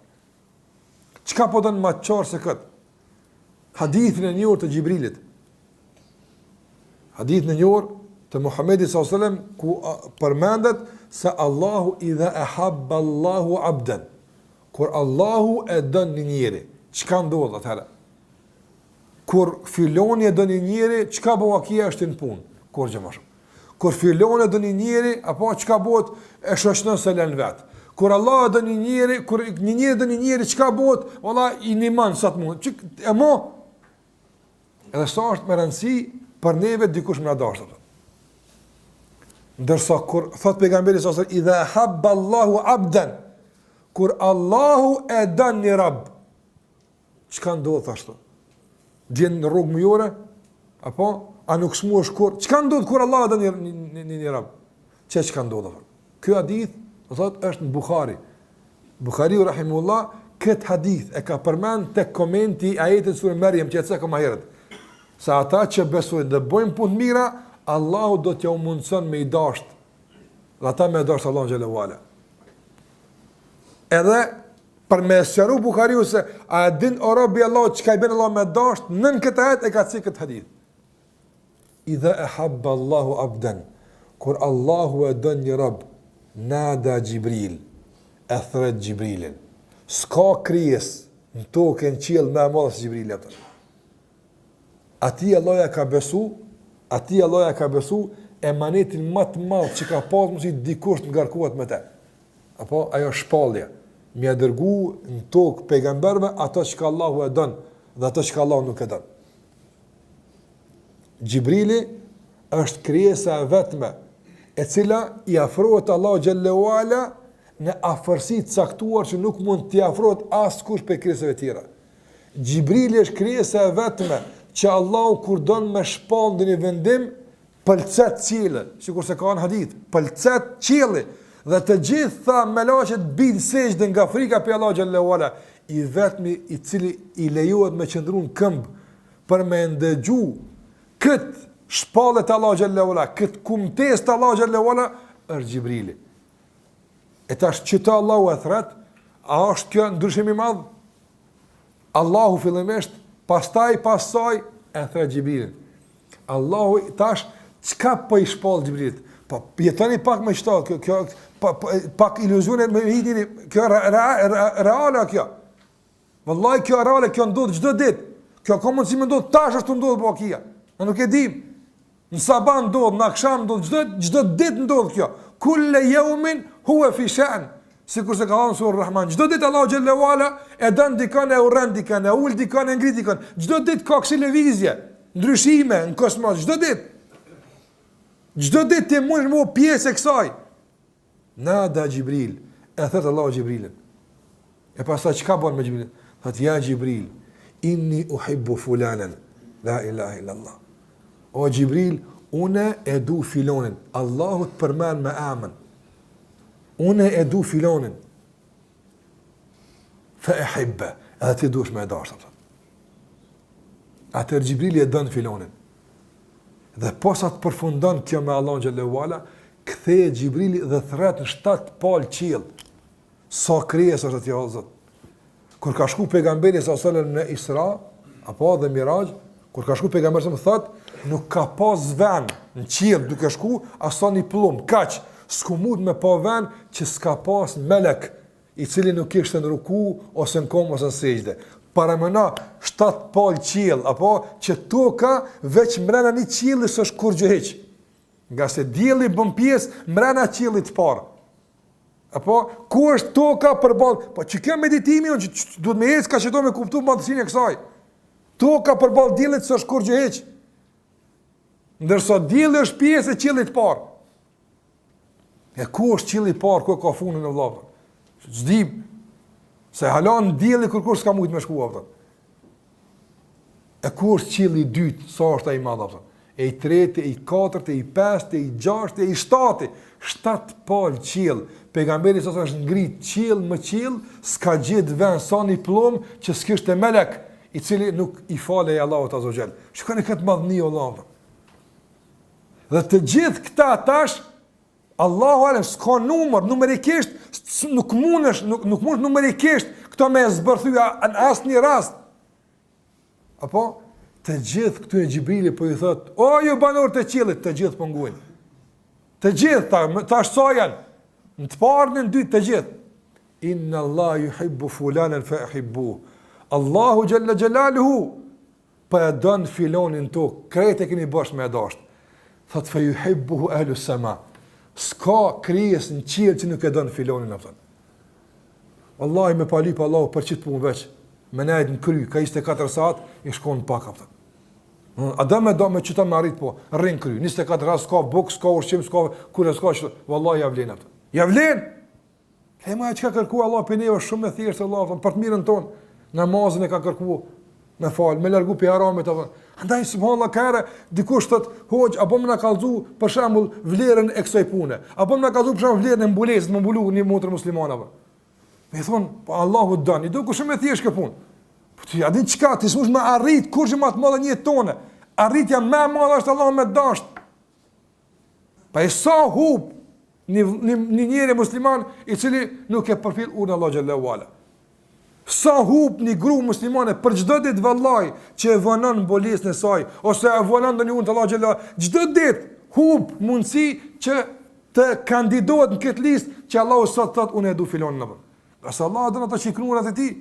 Çka po don më qartë se kët? Hadithin e njohur të Xhibrilit. Hadithin e njohur të Muhamedit sallallahu alajhi wasallam ku përmendet se Allahu idha ahabba Allahu abdan. Kur Allahu e don një njeri, çka ndodh atëherë? Kur filoni e don një njeri, çka bëu kia është në punë? Kur gjë më shumë. Kur filoni e don një njeri, apo çka bëhet e shoqënon se lën vet. Kur Allah e don një njeri, kur një njeri don një njeri, çka bëhet? Valla I niman sa të mund. E mo edhe sa është me rëndësi për neve dikush me adashtë. Ndërsa kur thot pejgamberi sallallahu alaihi wasallam idha habba Allahu abdan, kur Allahu e dan një rab, çka ndodh ashtu? Gjen në rrugë mëjore, apo a nuk smuesh kur? Çka ndodh kur Allahu e dan një rab? Çka ndodh? Ky hadith thot është në Buhari. Buhariu rahimullah këtë hadith e ka përmend tek komenti i ajetit sura Maryam që e më herët. Sa ata që besojnë dhe bëjnë punë mira, Allahu do t'ja u mundson me i dasht. Dhe ata me dasht Allahu xhelalu ala. Edhe për me sqaru Buhariu se a din o robi Allahu çka i bën Allah me dasht, nën këtë ajet e ka thënë këtë hadith. Idha ahabba Allahu abdan, kur Allahu e don një rob, nada Jibril, e thret Jibrilin. S'ka krijes në tokën qiell më e madh se Jibrili atë. Ati Allah ja ka besu emanetin më të madh që ka pas mundsi dikush të ngarkohet me te. Apo ajo shpallje, më ia dërgu në tokë pejgamberëve ato që Allahu e don dhe ato që Allahu nuk e don. Jibrili është krijesa e vetme e cila i afrohet Allahu xhallahu ala në afërsi të caktuar që nuk mund t'i afrohet askush prej krijesave tjera. Jibrili është krijesa e vetme që Allahu kur don me shpall në një vendim, pëlqet qielli, sikur se ka në hadith, pëlqet qielli dhe të gjitha melaqet bin sejdë nga frika pe Allahu xhallahu ala, i vetmi i cili i lejohet me qëndruan këmbë për me ndëgju këtë shpallët Allahu xhallahu ala, këtë kumtes të Allahu xhallahu ala është Jibrili. E tash që të Allahu e thret, a është kjo ndryshim i madh? Allahu fillimisht, pastaj pasaj e thret Jibrilin. Allahu tash çka po i shpall Jibrilit? Po jetoni pak më shtat, kjo pak iluzione me hidhni, kjo reale kjo. Wallahi kjo reale, kjo ndodh çdo ditë. Kjo ka mundësi më ndodh tash ashtu ndodh po kia. Ne nuk e dim. Në saban ndodh, në akşam ndodh, çdo ditë ndodh kjo. Kulle yawmin huwa fi sha'n. Sikur se ka thënë sura Rahman, çdo ditë Allahu xhallahu ala e don dikon e urren dikon, e ul dikon e ngrit dikon. Çdo ditë ka kësi lëvizje, ndryshime në kosmos, çdo ditë. Çdo ditë ti mund të bëj pjesë e kësaj. Nada Jibril, e thot Allahu Jibrilin. E pastaj çka bën me Jibrilin? Thot ja Jibril, inni uhibbu fulanan. La ilaha illa Allah. O Jibril, unë e du filonin. Allahu të përmend me emën. Unë e du filonin. Fa uhibba, edhe ti dush me dashur. Atëherë Jibrili e don filonin. Dhe posa të përfundon kjo me Allahun xhallahu ala, kthehet Jibrili dhe thret në 7 palë qiell. Sa krijesë është aty o Zot. Kur ka shku pejgamberi sallallahu alajhi wasallam në Isra apo dhe Miraj, kur ka shku pejgamberi më thot, nuk ka pas vend në qiell duke shku asa një plumb, kaq, s'ku mund me pa vend që s'ka pas melek i cili nuk ishte në ruku ose në kom ose në sejdë. Paramëna 7 palë qiell, apo që toka veç mrena një qielli s'është kur gjë hiç. Nga se dielli bën pjesë mrena qiellit të parë. Apo ku është toka përballë? Po që kjo meditimi on që duhet me ecë ka çdo me kuptuar madhësinë e kësaj. Toka përballë diellit s'është kur gjë hiç. Ndërsa dielli është pjesë e qiellit të parë. E ku është qielli i parë, ku ka fundin e vllapë? S'dim. Se halon dielli kur s'ka mujt me shku atë. E ku është qielli i dytë, sa është ai i madh atë? E i tretë, e i katërtë, e i pestë, e i gjashtë, e i shtatë, 7 palë qiell. Pejgamberi sa është ngrit qiell më qiell, s'ka gjetë vend sa një plumb që s'kishte melek, i cili nuk i falej Allahut azza xal. Shikoni këtë madhni o Allah. Dhe të gjithë këta tash Allahu alem s'ka numër, numerikisht nuk mund numerikisht këto me zbërthyja në asnjë rast. Apo të gjithë këtu e Jibrili po i thot, o ju banorët e qiellit, të gjithë po nguajnë. Të gjithë tash sa janë? Në të parën e në dytë të gjithë. Inna Allah yuhibbu fulanan fa uhibbuhu. Allahu xhalla xjalaluhu po e don filonin tokë, krejt e keni bash me dasht. Thot fa yuhibbuhu ahlus sama. S'ka krijes në qiell që nuk e don filonin atë. Wallahi me palip Allahu për çit punë veç. Me nejt në kry, ka 24 saat, i shkon pak atë. A do me qëta me arrit po, rrin kry, 24 ras, s'ka boks, s'ka ushqim, s'ka kure, s'ka qëta, vallahi javlen atë. Javlen! Ma e që ka kërku Allah për neve shumë e thjeshtë, Allah, për të mirën tonë, namazën e ka kërku me falë, me largu për haramit, andaj, subhanallah, kare, dikush thot, hoq, apo më na kallzu për shembull vlerën e kësaj pune, apo më na kallzu për shembull vlerën e mbulesës, më mbulu një motër muslimanave. Me thon, po Allahu dënë, do ku shumë e thjeshtë kjo punë. Po ti a din çka, ti s'mund të arrit kurrë më të madhe në jetën tonë. Arritja më e madhe është Allahu me dasht. Pa e sa hub një njeri musliman i cili nuk e përfil unë Allah xhallahu ala. Sa hub një gru muslimane për çdo ditë vallaj që e vonon mbulesën e saj ose e vonon ndonjë unë të Allah xhallahu, çdo ditë hub mundësi që të kandidohet në këtë listë që Allahu sot thot unë e du filon në vend. Asa Allah do ata shiknurat e tij.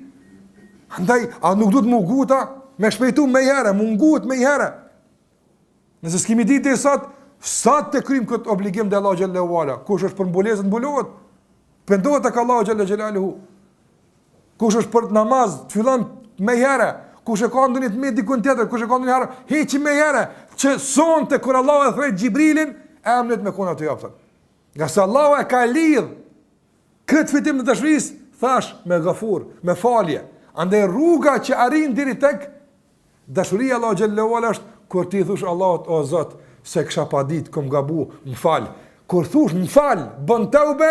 Andaj, a nuk duhet më guta me shpejtu me herë, më ngut me herë. Nëse s'kemi ditë sot sa të kryjm këtë obligim dhe Allah xhallahu ala. Kush është për mbulesën mbulohet. Pendohet tek Allah xhallahu. Kush është për namaz, të fillon me herë. Kush e ka ndonjë të dikun tjetër, kush e ka ndonjë herë, heqi me herë që sonte kur Allah e thret Xhibrilin, emnet me kona të japtën. Nga se Allah e ka lidh këtë fitim të dashurisë, thash me gafur, me falje. Andaj rruga që arrin deri tek dashuria Allah xhallahu ala është kur ti thosh Allahut o Zot se kisha pa ditë, kom gabu, m'fal. Kur thosh m'fal, bën tauba,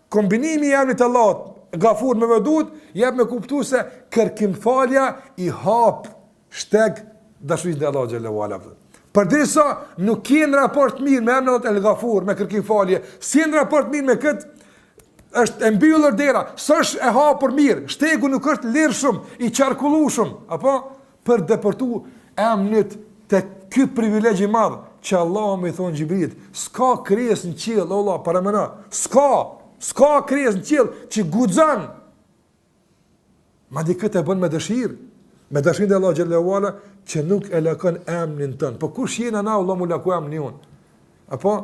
kombinimi i emrit Allahut Gafur me vedut, jep me kuptu se kërkim falja i hap shteg dashurisë dhe Allah xhallahu ala. Përderisa nuk kanë raport mirë me emrin El Gafur, me kërkim falje, si në raport mirë me këtë, është e mbyllur dera, s'është e hapur mirë, shtegu nuk është lirshëm, i qarkullueshëm, apo për depërtu emrit te ky privilegj i madh që Allah më i thon Xhibrilit, s'ka krijesë në qiell, Allah para mëna, s'ka krijesë në qiell që guxon. Madje këtë e bën me dëshirë, me dëshirën e Allah xhallahu ala që nuk e lakon emrin tënd. Po kush jena na Allah mu lakoj emrin jon? Apo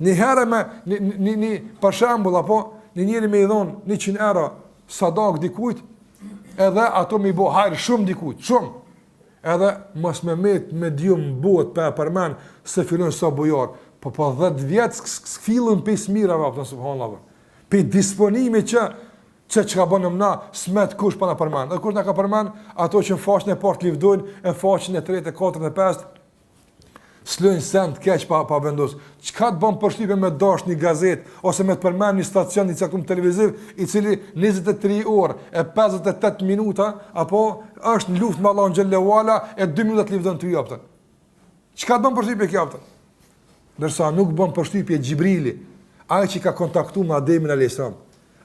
një herë me një për shembull apo një njeri më i dhon 100 euro sadak dikujt, edhe ato më i bë hajër shumë dikujt, shumë. Edhe mos më met me djum bot pa përmend se fillon sa bujor, po 10 vjet fillon pe smirave apo subhanallahu. Pe disponimi që ka bënëm na smet kush pa na përmend. Edhe kush na ka përmend ato që në faqen e parë livdojnë, në faqen e tretë, e katërt e pestë s'lojnë send keq pa vendos. Çka të bën përshtypje me dash një gazet ose me të përmend një stacion i caktuar televiziv i cili 23 orë e 58 minuta apo është në luftë me Allahun xhallahu ala e 2 minuta të livdon ty jopta. Çka të bën përshtypje kjo jopta? Ndërsa nuk bën përshtypje Xhibrili, ai që ka kontaktuar me Ademin alayhis salam,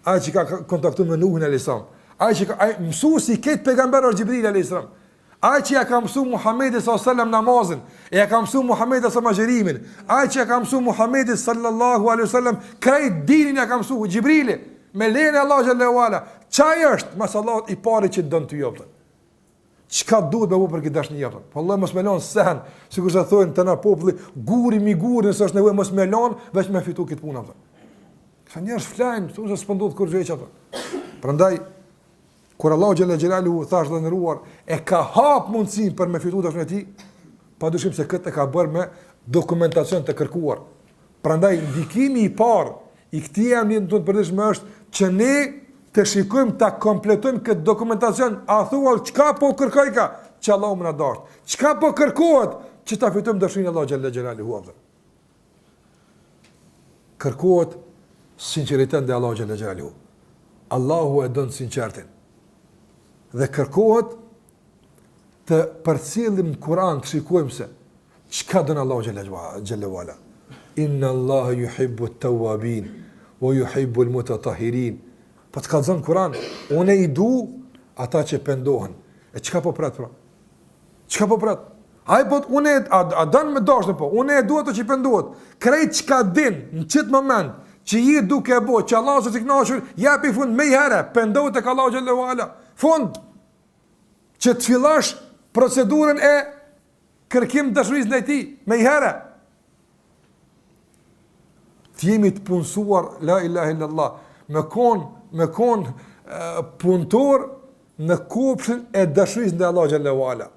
ai që ka kontaktuar me Nuhin alayhis salam, ai që ka mësuesi këtë pejgamber Xhibrili alayhis salam. Ai që ja ka mësu Muhammedi s.a.s. namazin, ja ka mësu Muhammedi s.a.s. magjerimin, ai që ja ka mësu Muhammedi sallallahu alaihi wasallam, krejt dinin ja ka mësu Xhibrili, me lene Allah xhallahu ala. Çaj është, mas Allahut i pari që dën ty jopta. Çka duhet me u për këtë dashni jopta? Po Allah mos më lën sen, sikur sa thonë të na populli, guri mi guri, nëse është nevojë mos më lën, veç me fitu këtë punë atë. Ka njerëz flajn, thonë se s'po ndodh kur gjë atë. Prandaj kur Allahu xhallahu xhelalu thash dhe ndëruar e ka hap mundësinë për me fitu dashurinë e tij, padyshim se këtë e ka bërë me dokumentacion të kërkuar. Prandaj ndikimi i parë i këtij emri do të përditshëm është që ne të shikojmë ta kompletojmë këtë dokumentacion, a thuaj çka po kërkoj ka, që Allahu më na dash. Çka po kërkohet që ta fitojmë dashurinë e Allahu xhallahu xhelalu. Kërkohet sinqeritet ndaj Allahu xhallahu xhelalu. Allahu e don sinqertin. Dhe kërkohet të përcjellim Kur'an të shikojmë se çka don Allahu xhallahu ala. Inna Allaha yuhibbu at-tawwabin wa yuhibbu al-mutatahhirin. Po të kallzon Kur'an, unë i du ata që pendohen. E çka po prat pra? Çka po prat? Ai po unë a don me dashnë po, unë e dua ato që pendohet. Krejt çka din në çet moment që je duke e bë, që Allahu të kënaqur, japi fund më herë, pendohet tek Allahu xhallahu ala. Fund që të fillash procedurën e kërkim dashurisë ndaj tij me herë. Të jemi të punësuar la ilaha illallah, me kon punëtor në kopshtin e dashurisë ndaj Allahu xhallahu ala.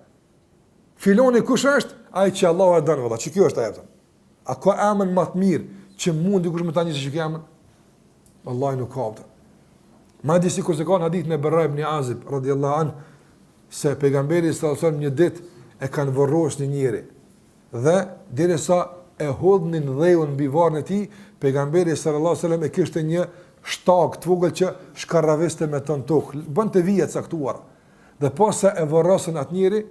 Filoni kush është? Ai që Allahu e don valla. Çi kjo është ajo? A ka emër më të mirë që mund dikush më ta njësë që kjo emër? Wallahi nuk ka vëtë. Madje sikur se ka në hadith në Bara ibn Azib radhiyallahu anhu se pejgamberi sallallahu alaihi wasallam një ditë e kanë varrosur një njeri dhe derisa e hodhnin dheun mbi varrin e tij, pejgamberi sallallahu alaihi wasallam e kishte një shtak të vogël që shkarraviste me ton tokë, bënte vija të caktuara. Dhe posa e varrosën atë njeri,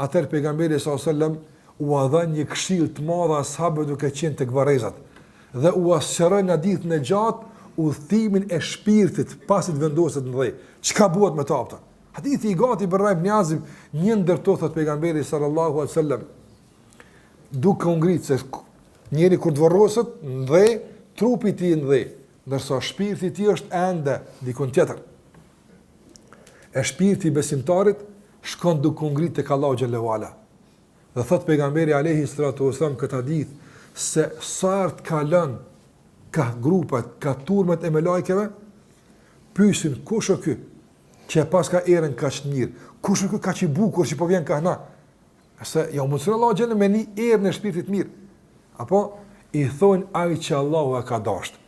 atëherë pejgamberi sallallahu alaihi wasallam u dha një këshill të madh ashabëve duke qenë tek varrezat dhe u asqëroi në ditën e gjatë udhëtimin e shpirtit pasi të vendoset në dhë. Çka bëhet me ta? Hadithi i gati Bara ibn Azib, një ndër to thot pejgamberi sallallahu alaihi wasallam, duke u ngritë se njeri kur të varroset në dhë, trupi i tij në dhë, ndërsa shpirti i tij është ende dikun tjetër. E shpirti i besimtarit shkon duke u ngritë tek Allahu xhallahu ala. Dhe thot pejgamberi alayhi salatu wasallam këtë hadith se sa të kalon ka grupat, ka turmat e melajkeve, pyesin kush është ky që pas ka erën kaq të mirë, kush është ky kaq i bukur që po vjen ka hna. Se ja mëson Allahu xhallahu me një erën e shpirtit mirë. Apo i thonë ai që Allahu e ka dashur,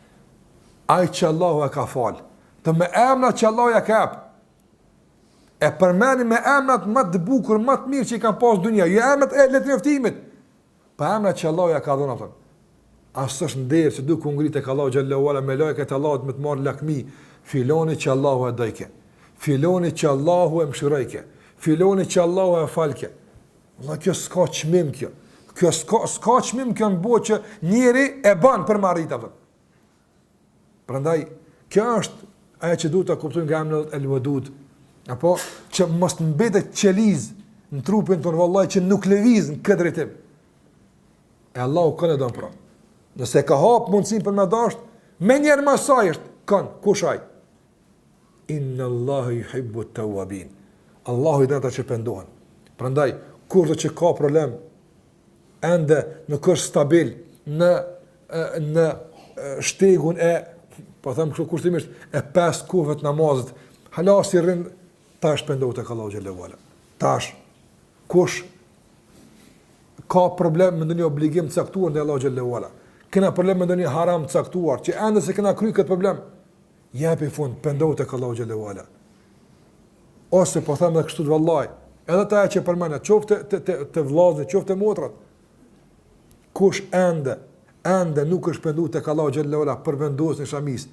ai që Allahu e ka fal, të me emrat që Allahu ja ka jap. E përmeni me emrat më të bukur, më të mirë që i kanë pas dunia, jo emrat e letrëftimit, pa emrat që Allahu ja ka dhënë ato. Asë është nderë që duke u ngritë tek Allahu xhallahu ala me lajket Allahut me të marrë lakmi, filoni që Allahu e dojke, filoni që Allahu e mëshirojke, filoni që Allahu e falke. Allah, kjo s'ka çmim kjo. Kjo s'ka çmim kjo në botë që njeri e bën për marrit atë. Prandaj kjo është ajo që duhet ta kuptojmë nga emri El-Wadud, apo që mos mbetet qeliz në trupin tonë vallahi që nuk lëviz në këtë drejtim. E Allahu kanë don pra. Nëse ka hap mundësin për me dasht, me njerë ma saj është, kanë, kushaj? Inna Allahu yuhibbu at-tawwabin. Allahu i dhe ata që pendohen. Prandaj, kur të që ka problem, ende nuk është stabil në shtegun e, po them kështu kushtimisht, e 5 kohëve të namazit, hala si rrin, tash pendohet tek Allahu xhallahu ala. Tash, kush ka problem me ndonjë obligim të caktuar ndaj Allahu xhallahu ala, kena problem me ndonjë haram të caktuar, që ende se kena kry këtë problem, jepi fund, pendohet tek Allahu xhallahu ala. Ose po them edhe kështu të vallahi, edhe ta që përmend, qoftë të vllazët, qoftë motrat, kush ende nuk është penduar tek Allahu xhallahu ala për vendosjen e shamis,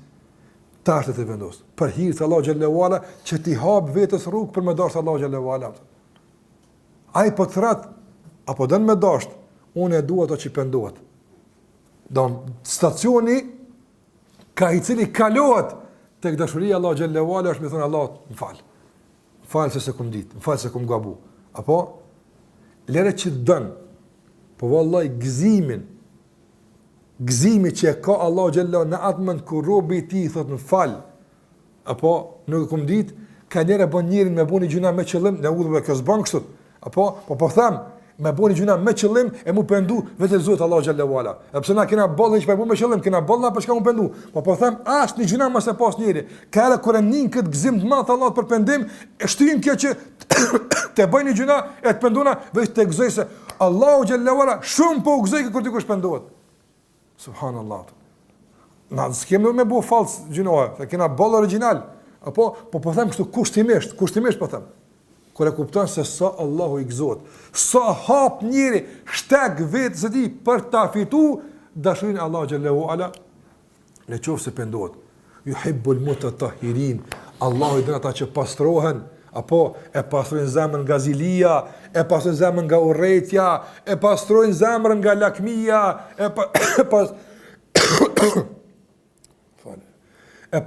tash të vendos. Për hir të Allahu xhallahu ala që ti hap vetes rrugë për me dashur Allahu xhallahu ala. Ai po thrat apo don me dash, unë e dua ato që pendohet. Don stacioni ka i cili kalohet tek dashuria Allahu xhallahu ala është me thon Allah, m'fal. M'fal se kum dit, m'fal se kum gabu. Apo lere që don. Po vallahi gëzimi që ka Allahu xhallahu në atë mend ku robi i tij thot m'fal. Apo nuk e kum dit, ka lere bën njërin me bëni gjuna me qëllim, ne udhë ka s'ban kështu. Apo po them me bëni gjuna me qëllim e mu pendu vetë Zoti Allahu xhallahu ala. E pse na kena bollë që po me qëllim, kena bollë pa çka mu pendu. Po them as në gjuna mos e pas njëri. Ka edhe kur nin kët gëzim të madh Allahu për pendim, e shtyn kjo që të bëni gjuna e të penduna vetë të gëzoj se Allahu xhallahu ala shumë po gëzoj kur dikush pendohet. Subhanallahu. Na skemi me bu fals gjuna, se kena bollë origjinal. Apo po them kështu kushtimisht po them. Kur e kupton se sa Allahu i gëzohet, sa hap njëri shteg vetës e tij për ta fituar dashurinë Allahu xhallahu ala, le qoftë se pendohet. Yuhibbul mutatahhirin. Allahu i don ata që pastrohen, apo e pastrojnë zemrën nga zilia, e pastrojnë zemrën nga urrëtia, e pastrojnë zemrën nga lakmia, e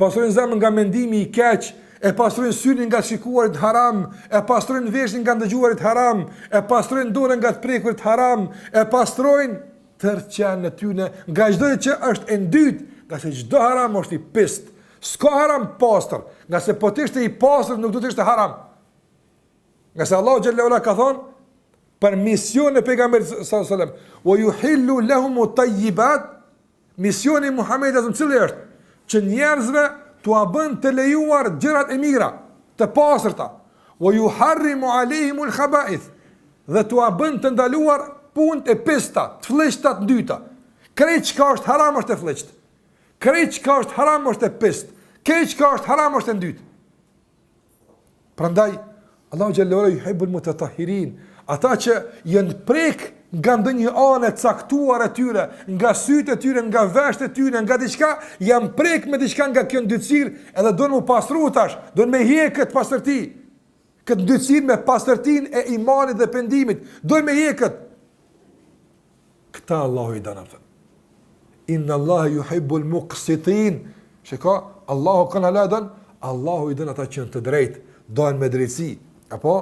pastrojnë zemrën nga mendimi i keq, e pastrojnë syrin nga shikuarit haram, e pastrojnë veshin nga ndëgjuarit haram, e pastrojnë dorën nga të prekurit haram, e pastrojnë tërçën e tyne nga çdo që është e ndyt, nga se çdo haram është i pist. S'ka haram pastër, nga se po të ishte i pastër nuk do të ishte haram. Nga se Allahu xhallahu ala ka thonë për misionin e pejgamberit sallallahu alajhi wasallam, "Wa yuhillu lahum at-tayyibat", misioni i Muhamedit cili është që njerëzve t'u bën të lejuar gjërat e mira, të pastërta. "Wa yuharrimu alehim al-khaba'ith", dhe t'ua bën të ndaluar punët e pista, të fleqta të dyta. Krejt çka është haram është e fleqt. Krejt çka është haram është e pist. Krejt çka është haram është e ndyt. Prandaj Allahu xhallahu ala yuhibbul mutatahhirin, ata që janë prek nga ndonjë anë e caktuar e tyre, nga sytë e tyre, nga veshët e tyre, nga diçka, janë prek me diçka nga kjo ndytësirë, edhe duan mu pastru tash, duan me hiq këtë pastërti. Këtë ndytësirë me pastërtinë e imanit dhe pendimit, duan me hiq këtë. Këta Allahu i dënon. Inna Allaha yuhibbul muqsitin. Shiko, Allahu kanë ladën, Allahu i dën ata që janë të drejtë, dojnë me drejtësi. Apo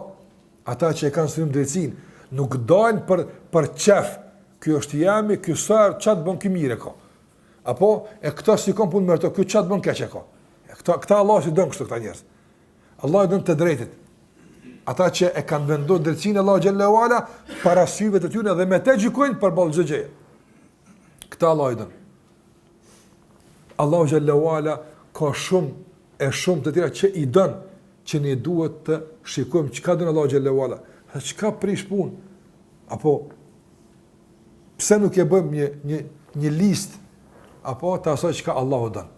ata që e kanë synim drejtësinë, nuk dojnë për qef. Ky është jami, ky sër çat bën ky mirë ka. Apo e këto sikon punë me to, ky çat bën keq ka. Këta Allahu i dën kështu këta njerëz. Allahu i dën të drejtit. Ata që e kanë vendosur drejtsinë Allahu xhallahu ala para syve të tyre dhe me të gjykojnë për çdo gjë. Këta Allahu i dën. Allahu xhallahu ala ka shumë të tjera që i dën, që ne duhet të shikojmë çka don Allahu xhallahu ala, çka prish punë. Apo pse nuk e bëjmë një listë apo të asaj çka Allahu don.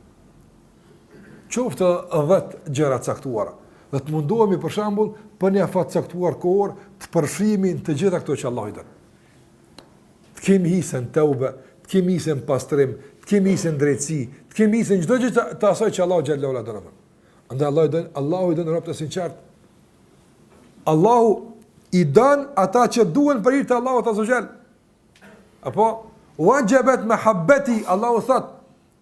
Qoftë 10 gjëra caktuara. Dhe të mundohemi për shembull për një afat caktuar kohor të përfshimin të gjitha këto që Allahu i don. Të kemi hisën tauba, të kemi hisën pastrim, të kemi hisën drejtësi, të kemi hisën çdo gjë të asaj që Allahu xhallahu ala don. Andaj Allahu i don robët e sinqert. Allahu i don ata që duhen për hir të Allahut azza xal. Apo wajibat mahabbati, Allahu thot,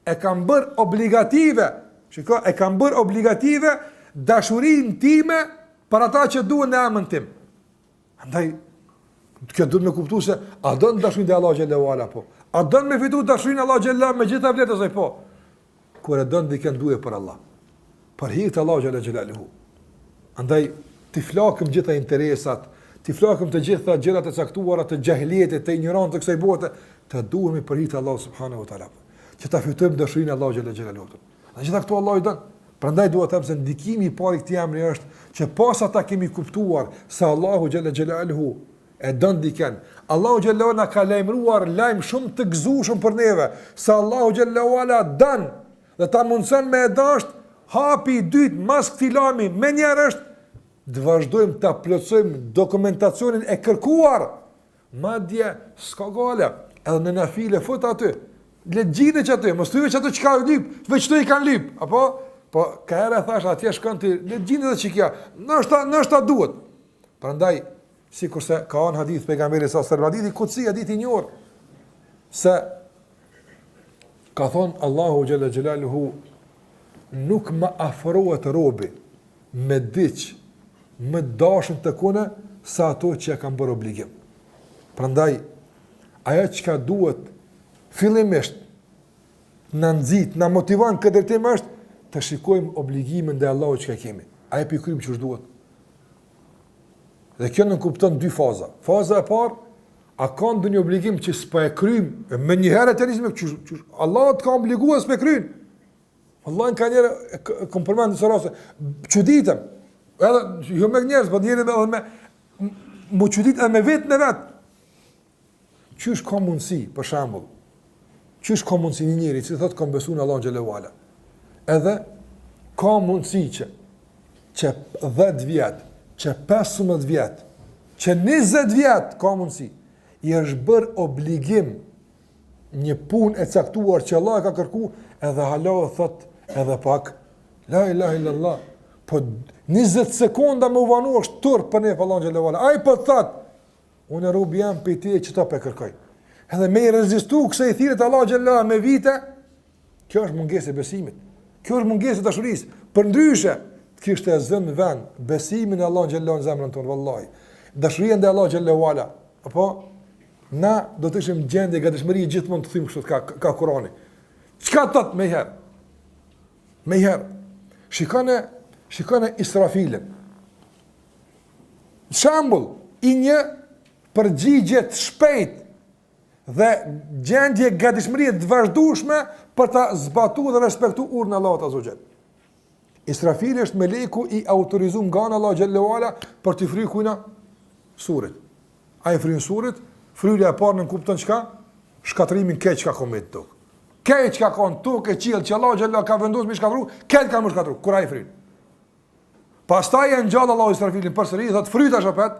e kam bër obligative. Shikoj, e kam bër obligative dashurinë time për ata që duhen në emrin tim. Andaj kjo duhet me kuptuar se a don dashurinë e Allahut xhallahu ala po. A don me fitu dashurinë e Allahut xhallahu me gjitha vlerët e saj po. Kur e don dikën duhet për Allah. Për hir të Allahu xhallahu xhelaluhu. Andaj ti flakëm gjitha interesat, ti flakëm të gjitha gjërat e caktuara të jahilietit, të ignorancës të kësaj bote, të duhemi për hir të Allahut subhanahu wa taala. Që ta fitojmë dashurinë e Allahu xhallahu xhelaluhu. Dhe gjitha këto Allahu i don. Prandaj duhet të them se ndikimi i parë i këtij emri është që pas ata kemi kuptuar se Allahu xhallahu xhelaluhu e don dikën. Allahu xhallahu na ka lajmëruar lajm shumë të gëzueshëm për neve, se Allahu xhallahu ala don dhe ta mundson me dashur. Hapi i dytë mas këtij lajmi me njerë është të vazhdojmë të plotësojmë dokumentacionin e kërkuar. Madje s'ka gale, edhe në nafile fut aty. Le gjini që aty, mos thyve që aty çka u lyp, veç to i kanë lyp. Apo po ka era thash atje shkon ti, le gjini edhe çika. Nështë duhet. Prandaj sikurse ka një hadith pejgamberi sa hadithi kutsi, hadithi i njohur se ka thon Allahu xhalla xhelaluhu nuk më afrohet robi me diç më dashën të kone sa ato që e kam bërë obligim. Prandaj ajo që duhet fillimisht në nxit, në motivon këtë drejtim është të shikojmë obligimin dhe Allahu që kemi. A e pikrim që duhet. Dhe kjo në kupton dy faza. Faza e parë, a ka ndonjë obligim që s'pa e kryjm me një herë të rizme, Allah të ka obliguar s'pa e kryjm. Allah në ka njerë, kom përmend në së rase, qëditëm, edhe, jo me njerës, po njerë edhe mu qëdit edhe me vetë në vetë. Qysh ka mundësi, për shambull, qysh ka mundësi një njeri, që thotë kam besu në Allah në Gjellewala, edhe ka mundësi që 10 vjetë, që 15 vjetë, që 20 vjetë ka mundësi, i është bërë obligim një punë e caktuar që Allah e ka kërku, edhe Allah e thotë, edhe pak, la ilaha illallah, po 20 sekonda më uvanu është tërë për ne për Allah në Gjellewala. Aj po thëtë, unë e rubi jam për ti e që ta për kërkoj. Edhe me i rezistu këse i thirit Allah në Gjellewala me vite, kjo është mungesë e besimit. Kjo është mungesë e dashurisë. Për ndryshe, të kishtë e zënë vend, besimin e Allah në Gjellewala në zemrën tonë, vallahi. Dashurien dhe Allah në Gjellewala. Apo, na do të ishim gjendje gatishmëri gjithmonë të thimë kështu ka Kurani. Çka thot më herë? Më herë. Shikone Israfilin. Shembull i një përgjigje të shpejt dhe gjendje gatishmërie të vazhdueshme për ta zbatuar dhe respektuar urdhën e Allahut azza xal. Israfili është meleku i autorizuar nga Allahu xhallahu ala për të frikujna surit. Ai fryn surit, fryrja e parë në kupton çka? Shkatrimin keq ka komet tok. Keq ka kon tok e qiell që Allah xhallahu ka vendosur me shkatru, keq ka më shkatru, kur ai fryn. Pastaj e ngjall Allahu Israfilin përsëri, thot frytash apet,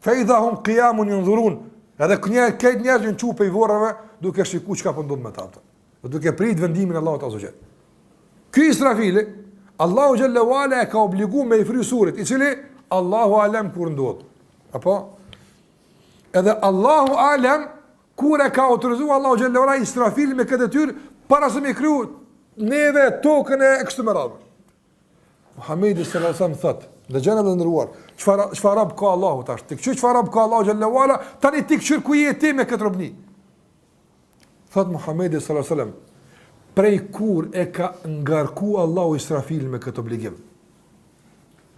fa idha hum qiyamun yanzurun. Edhe këtë njerëz në çupë i vorrave, duke shikuar çka po ndodh me ta. Duke prit vendimin e Allahut azza xal. Ky Israfili, Allahu xhallahu ala e ka obliguar me i fry surit, i cili Allahu alem kur ndodh. Apo edhe Allahu alem kur e ka autorizuar Allahu xhallahu ala Israfilin me këtë detyrë para se me kriju neve tokën e kështu me radhë. Muhamedi sallallahu alaihi wasallam thot, dëgjoni të ndëruar, çfarë rab ka Allahu tash? Ti çfarë rab ka Allahu xhallahu ala, tani ti këshir ku je ti me këtë robni. Thot Muhamedi sallallahu alaihi wasallam, prej kur e ka ngarku Allahu Israfil me këtë obligim.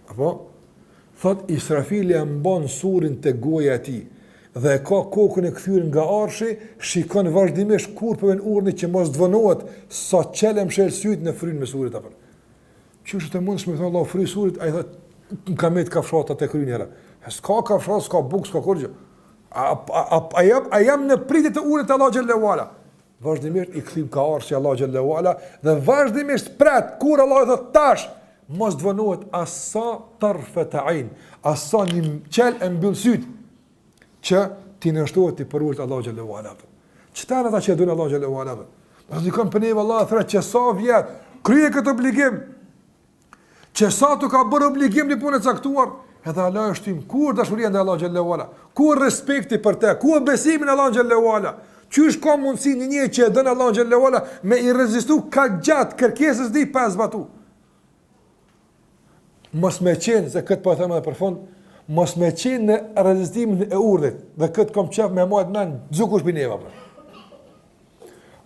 Apo thot Israfili e mban surin te goja e tij dhe e ka kokën e kthyer nga arshi, shikon vazhdimisht kur po vjen urni që mos dvonohet sa çelem shel syt në fryn me surit apo. Qysh të mundsh me thon Allahu fry surit, ai thot ka me të kafshata te kryni era. S'ka kafshat, s'ka buk, s'ka kurrë. A jam në pritje të urit të Allahu xhallahu ala. Vazhdimisht i kthim ka arshi Allahu xhallahu ala dhe vazhdimisht pret kur Allahu thot tash mos dvonohet asa tarfat ain, asa një qel e mbyll syt që ti nështohet i për urit Allahu xhallahu ala. Çfarë ata që doin Allahu xhallahu ala? Do të dikon për ne vallahi thret që sa vjet krye këtë obligim, që sa tu ka bërë obligim në punë të caktuar, edhe Allah është tim, kur dashuria ndaj Allahu xhallahu ala, kur respekti për te, kur besimi në Allahu xhallahu ala, qysh ka mundësi një që e dën Allahu xhallahu ala me i rezistu ka gjatë kërkesës di pa zbatu. Mos me qenë, se këtë po e them edhe për fund, mos me qenë në rezistimin e urdhit, dhe këtë kom qef me majtë men, dzukush bineva për.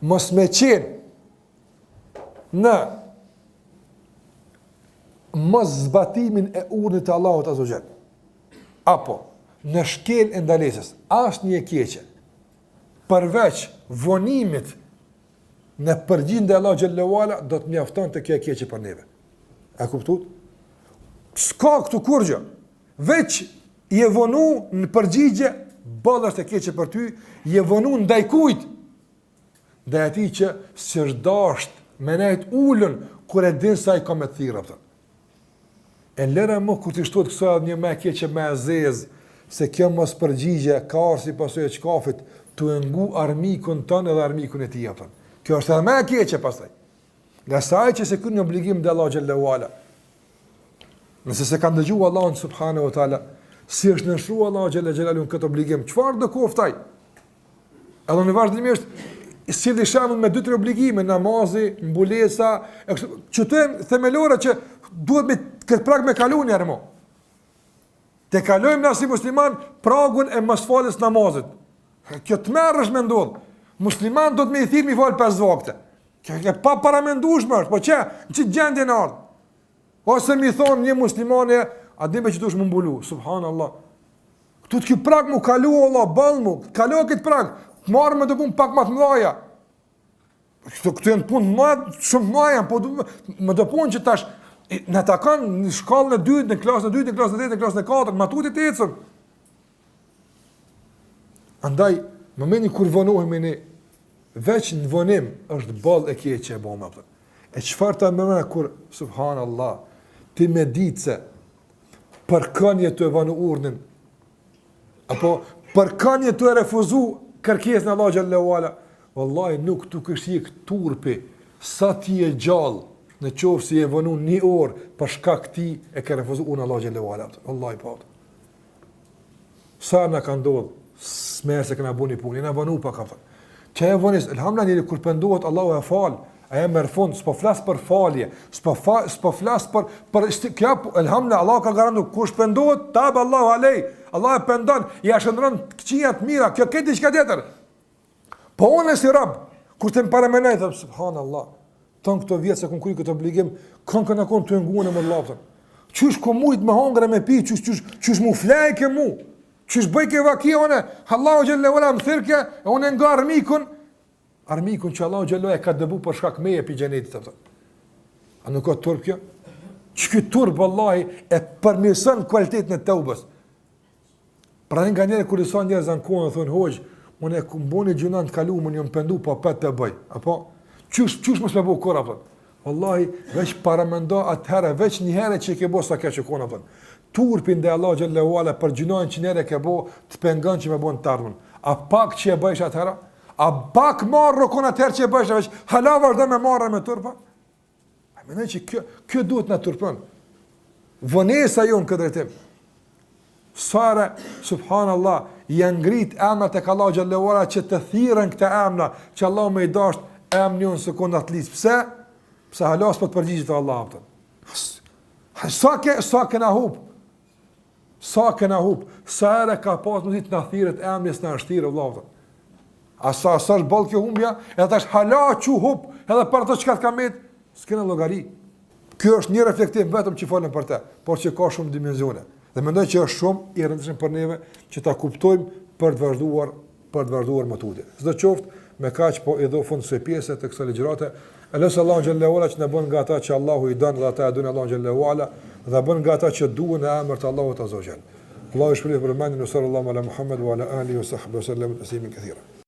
Mos me qenë në mos zbatimin e urdhit të Allahut azza xal. Apo në shkel e ndalesës, asnjë keqe, përveç vonimit në përgjithësinë e Allahut xhallahu ala, do të mjafton të kjo keqe për neve. A kuptuat? S'ka këtu kurgjë. Veç je vonu në përgjigje, bëllës të keqe për ty, je vonu ndaj kujt, ndaj atij që s'është me nejt ullën, kur e din sa i ka me thira. E lëra më kur të shtot kësa një me keqe me zezë, se kjo mos përgjigje, ka arsi pasoj e qkafit, të ngu armikun tënë edhe armikun e tij. Kjo është edhe me keqe pastaj. Nga saj që se kërë një obligim dhe Allah xhallahu ala. Nëse se kanë dëgju Allahun subhanahu wa taala, si është nështru Allah xhallahu në këtë obligim, çfarë do koftaj? Edhe në vazhdimisht, si dhe shamun me 2-3 obligime, namazi, mbulesa, që të e themelore që duhet me këtë prag me kalu njerë mo. Te kalojmë na si musliman pragun e mosfalës namazit. Kjo të merresh me ndodh. Musliman do të me i thirr mi fal 5 vakte. Kjo e pa paramendueshme është, po që në që gjendje në ardhë. Ose mi thonë një muslimane, a dimbe që dush më mbulu, subhanallah. Këtu të kjo prag mu kalu, Allah, balë mu, kalu këtë prag, marrë me të punë pak më të mëdhaja. Këtu janë punë shumë mëdhaja, po më të punë që tash, në ta kanë në shkallën e 2, në klasën e 2, në klasën e 3, në klasën e 4, matutit e ecën. Andaj, më meni kur vonohemi ne, veç në vonim është ballë e keqe e bëma. E çfarë ta mëna kur subhanallah ti me ditë se për kënje të e vanu urdhën, apo për kënje të e refuzu kërkesën e Allah xhallahu ala, wallahi nuk të këshik turpi sa ti e gjallë në qofë si e vanu 1 orë për shkak ti e ke refuzu unë Allah xhallahu ala. Wallahi pa. Sa në ka ndodhë, smerë se këna bu një punë, në vanu pa ka thënë. Që e vënis, elhamdulillah njëri kur pëndohet Allahu e falë, a e merë fund, s'po flasë për falje, s'po flasë për kja, elhamdulillah, Allah ka garantu, kush pëndohet, tabë Allahu alej, Allah e pëndon, i ashëndron këqijat mira, kjo këtë i qka tjetër. Po unë e si rabë, kur të më paramenaj, thëmë, subhanallah, tonë këto vjetë se kënë kujë këtë obligim, kënë kënë akon të ngunë më lapëtën. Qysh ko mujtë me hangre me pi, qysh mu flejke mu, qysh bëjke vakia une, Allahu xhallahu ala më thirke, e une nga armikun që Allahu xhallahu e ka dëbu për shkak meje pi xhenetit. A nuk ka turp kjo? Që kjo turp, vallahi, e përmirëson kualitetin e tëubës. Pra nga njerë kur i sa njerë zankon dhe thonë hoqë, unë e mboni gjunan të kalu, unë jëmë pëndu, pa petë të bëj. Apo? Qysh mos me bu kora, pëtën? Wallahi, veç paramendo atëherë, veç një herë që i ke bo sa ke që kona, pëtën. Turpin dhe Allah Gjallahu Ala për gjunan që njerë e ke bo, të pengan që me bo në tardhën. A pak që e bëjsh atëherë? A pak marrë rokon atëherë që e bëjsh, veç hala vazhdo me marrë me turpa? A menaj që kjo duhet në turpën. Vënesa jo në këtë drejtim. Sare, subhanallah, janë ngrit emnat e ka Allah Gjallahu Ala që të thiren këta emna, që Allah me i dasht emni unë sekundat lisë. Pse? Pse halas për të përgjigjit e Allah. Sa këna hup? Sa këna hup? Sa ere ka pas mundit në thiret emnis në ashtire, Allah. A sa është balë kjo humbja, edhe ta është hala që hup, edhe për të që ka të kamet, s'kena logari. Kjo është një reflektim vetëm që falem për te, por që ka shumë dimenzione. Dhe mendoj që është shumë i rëndësishëm për neve që ta kuptojmë për të vazhduar më tutje. Çdo qoftë, me kaq po i do fund kësaj pjese të kësaj ligjërate. Allahu Allahu xhallahu ala që na bën nga ata që Allahu i don dhe ata e duan Allahu xhallahu ala dhe bën nga ata që duan në emër të Allahut azza wa jall. Allahu shpëlbej për mendin sallallahu ala Muhammad wa ala alihi wa sahbihi sallam taslimin kathira.